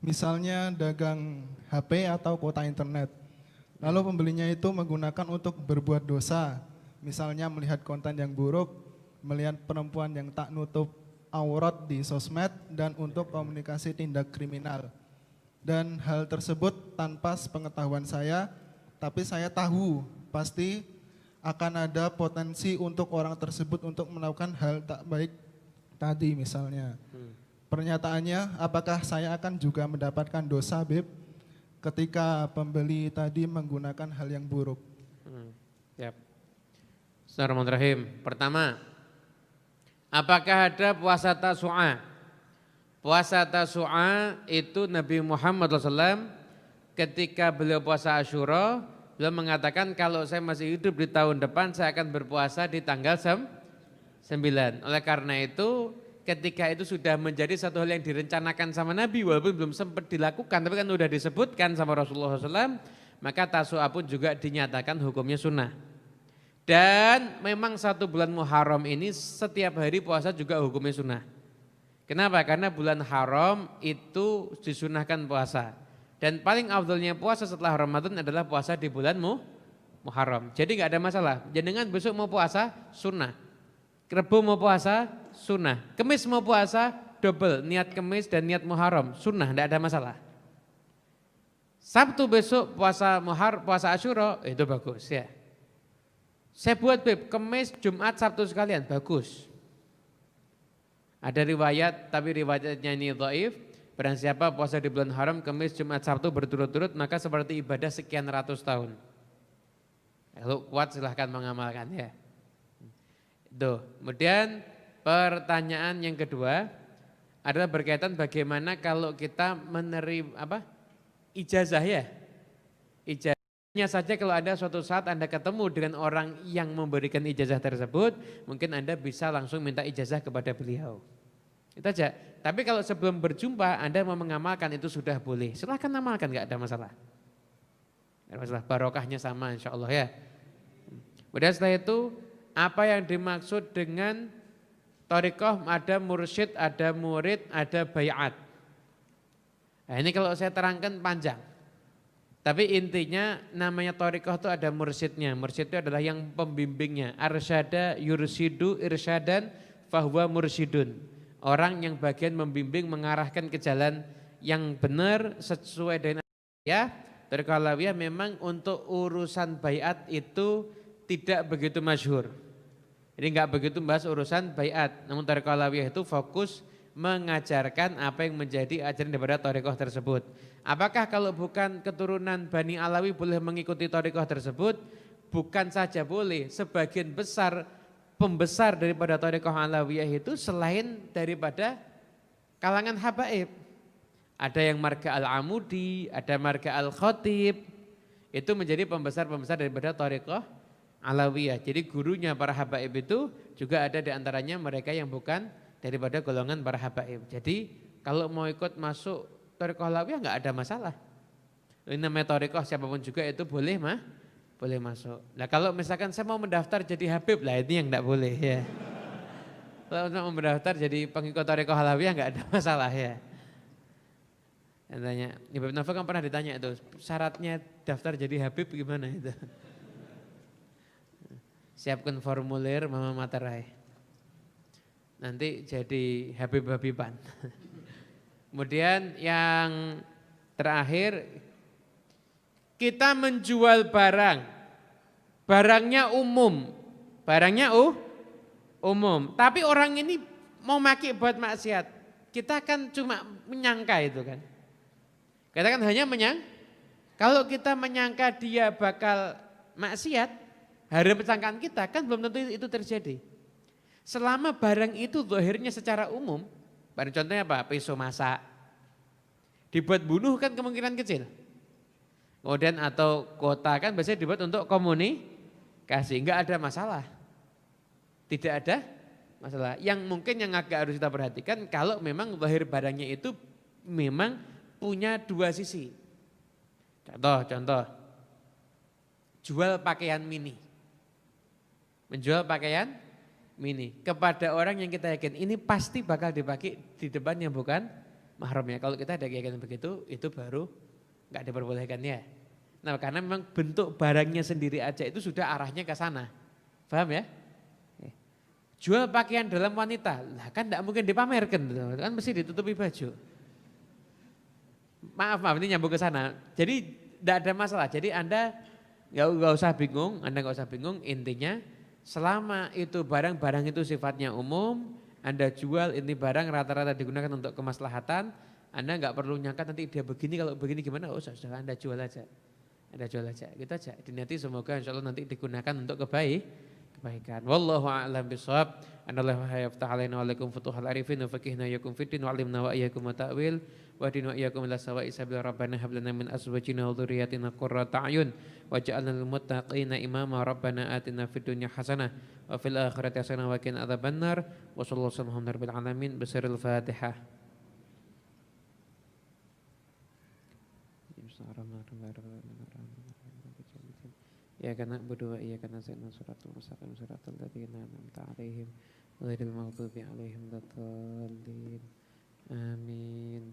Misalnya dagang HP atau kuota internet. Lalu pembelinya itu menggunakan untuk berbuat dosa. Misalnya melihat konten yang buruk, melihat perempuan yang tak nutup aurat di sosmed, dan untuk komunikasi tindak kriminal. Dan hal tersebut tanpa sepengetahuan saya, tapi saya tahu pasti akan ada potensi untuk orang tersebut untuk melakukan hal tak baik tadi misalnya. Pernyataannya, apakah saya akan juga mendapatkan dosa, Bib, ketika pembeli tadi menggunakan hal yang buruk? Siap. Bismillahirrahmanirrahim. Pertama, apakah ada puasa Tasu'a? Puasa Tasu'a itu Nabi Muhammad SAW ketika beliau puasa Asyura, beliau mengatakan kalau saya masih hidup di tahun depan saya akan berpuasa di tanggal 9. Oleh karena itu ketika itu sudah menjadi satu hal yang direncanakan sama Nabi walaupun belum sempat dilakukan, tapi kan sudah disebutkan sama Rasulullah SAW, maka Tasu'a pun juga dinyatakan hukumnya sunnah. Dan memang 1 bulan Muharram ini setiap hari puasa juga hukumnya sunnah. Kenapa? Karena bulan haram itu disunahkan puasa. Dan paling afdalnya puasa setelah Ramadan adalah puasa di bulan Muharram. Jadi nggak ada masalah. Jenengan besok mau puasa sunnah. Rebo mau puasa sunnah. Kemis mau puasa double. Niat Kemis dan niat Muharram sunnah, nggak ada masalah. Sabtu besok puasa puasa Asyura itu bagus ya. Saya buat Beb, Kemis, Jumat, Sabtu sekalian, bagus. Ada riwayat, tapi riwayatnya ini dhaif. Barang siapa puasa di bulan haram, Kemis, Jumat, Sabtu berturut-turut, maka seperti ibadah sekian ratus tahun. Kalau kuat silahkan mengamalkan ya. Tuh. Kemudian pertanyaan yang kedua adalah berkaitan bagaimana kalau kita menerima ijazah ya. Ijazahnya saja kalau ada suatu saat Anda ketemu dengan orang yang memberikan ijazah tersebut, mungkin Anda bisa langsung minta ijazah kepada beliau. Itu aja. Tapi kalau sebelum berjumpa Anda mau mengamalkan itu sudah boleh. Silahkan amalkan, nggak ada masalah. Nggak ada masalah, barokahnya sama insya Allah ya. Kemudian setelah itu apa yang dimaksud dengan thariqah? Ada mursyid, ada murid, ada bayat. Nah ini kalau saya terangkan panjang. Tapi intinya namanya thariqah itu ada mursyidnya. Mursyid itu adalah yang pembimbingnya. Arsyada yursidu irsyadan fahuwa mursyidun. Orang yang bagian membimbing, mengarahkan ke jalan yang benar sesuai dengan ya. Thariqah alawiyah memang untuk urusan bayat itu tidak begitu masyhur. Jadi enggak begitu bahas urusan bayat. Namun thariqah alawiyah itu fokus mengajarkan apa yang menjadi ajaran daripada thariqah tersebut. Apakah kalau bukan keturunan Bani Alawi boleh mengikuti thariqah tersebut? Bukan saja boleh, sebagian besar pembesar daripada thariqah alawiyah itu selain daripada kalangan habaib. Ada yang marga al-amudi, ada marga al-khatib. Itu menjadi pembesar-pembesar daripada thariqah alawiyah. Jadi gurunya para habaib itu juga ada di antaranya mereka yang bukan daripada golongan para habaib. Jadi kalau mau ikut masuk thariqah alawiyah enggak ada masalah. Ini namanya thariqah siapapun juga itu boleh boleh masuk. Nah kalau misalkan saya mau mendaftar jadi habib lah ini yang enggak boleh ya. Kalau mau mendaftar jadi pengikut thariqah alawiyah enggak ada masalah ya. Tanya, Ibu Nafa kan pernah ditanya itu syaratnya daftar jadi habib gimana itu? Siapkan formulir Mama Materai. Nanti jadi habib-habiban. Kemudian yang terakhir, kita menjual barang. Barangnya umum. Barangnya umum. Tapi orang ini mau pakai buat maksiat. Kita kan cuma menyangka itu kan. Kita kan hanya menyangka. Kalau kita menyangka dia bakal maksiat, hari persangkaan kita kan belum tentu itu terjadi. Selama barang itu zahirnya secara umum, pada contohnya apa? Pisau masak. Dibuat bunuh kan kemungkinan kecil. Kemudian atau kota kan biasanya dibuat untuk komunikasi, enggak ada masalah. Tidak ada masalah. Yang mungkin yang agak harus kita perhatikan kalau memang zahir barangnya itu memang punya dua sisi. Contoh, jual pakaian mini. Menjual pakaian mini kepada orang yang kita yakin ini pasti bakal dipakai di depan yang bukan mahramnya. Kalau kita ada keyakinan begitu, itu baru nggak diperbolehkan ya. Nah, karena memang bentuk barangnya sendiri aja itu sudah arahnya ke sana. Paham ya? Jual pakaian dalam wanita, lah kan enggak mungkin dipamerkan, kan mesti ditutupi baju. Maaf, ini nyambung ke sana. Jadi enggak ada masalah. Jadi Anda enggak usah bingung, intinya selama itu barang-barang itu sifatnya umum, Anda jual ini barang rata-rata digunakan untuk kemaslahatan, Anda enggak perlu nyangka nanti dia begini, kalau begini gimana, oh sudah Anda jual aja. Gitu aja. Diniati semoga insya Allah nanti digunakan untuk kebaikan. Wallahu a'lam bishawab. Anallahu yaftah alaina wa alaikum futuhal arifin wa faqihna yakum fiddin wa alimna wa iyyakum ta'wil wa din wa iyyakum ila sawa'i sabil rabbana hab lana min azwajina wa dhurriyyatina qurrata a'yun waj'alna lil muttaqina imama rabbana atina fid dunya hasanah wa fil akhirati hasanah wa qina adzabannar wa sallallahu alaihi rabbil alamin bisirril Fatihah. Ya kana budu wa iyyaka nasta'in shiratal mustaqim shiratal ladzina an'amta 'alaihim ghairil maghdubi 'alaihim waladdallin. Amin.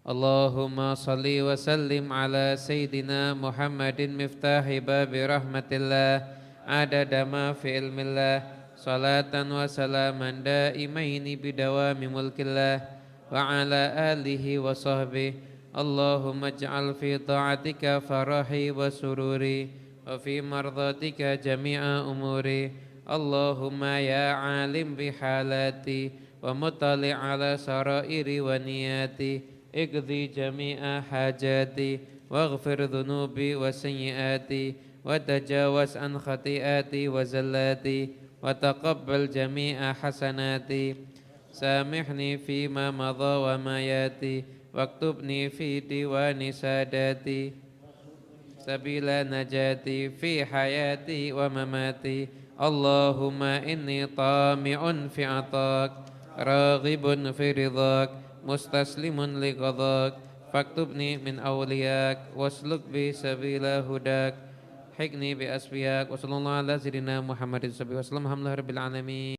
Allahumma shalli wa sallim ala sayyidina Muhammadin miftahi babi rahmatillah adada ma fi ilmillah salatan wa salaman daimaini bidawami mulkillah wa ala alihi wa sahbihi. Allahumma ij'al fi ta'atika farahi wa sururi wa fi mardatika jami'a umuri. Allahumma ya alim bihalati wa mutali ala sarairi wa niyati iqdi jami'a hajati waghfir dhunubi wa sayyiati wa tajawaz an khati'ati wa zallati wa taqabbal jami'a hasanati samihni fima madha wa ma yati waktubni fi diwani sadati sabila najati fi hayati wa mamati. Allahumma inni tami'un fi atak raghibun fi ridhak mustaslimun li qadhak faktubni min awliyak wasluk bi sabila hudak hikni bi asfiyak wa sallallahu ala sayyidina Muhammadin sallallahu alaihi wasallam alhamdulillahi rabbil alamin.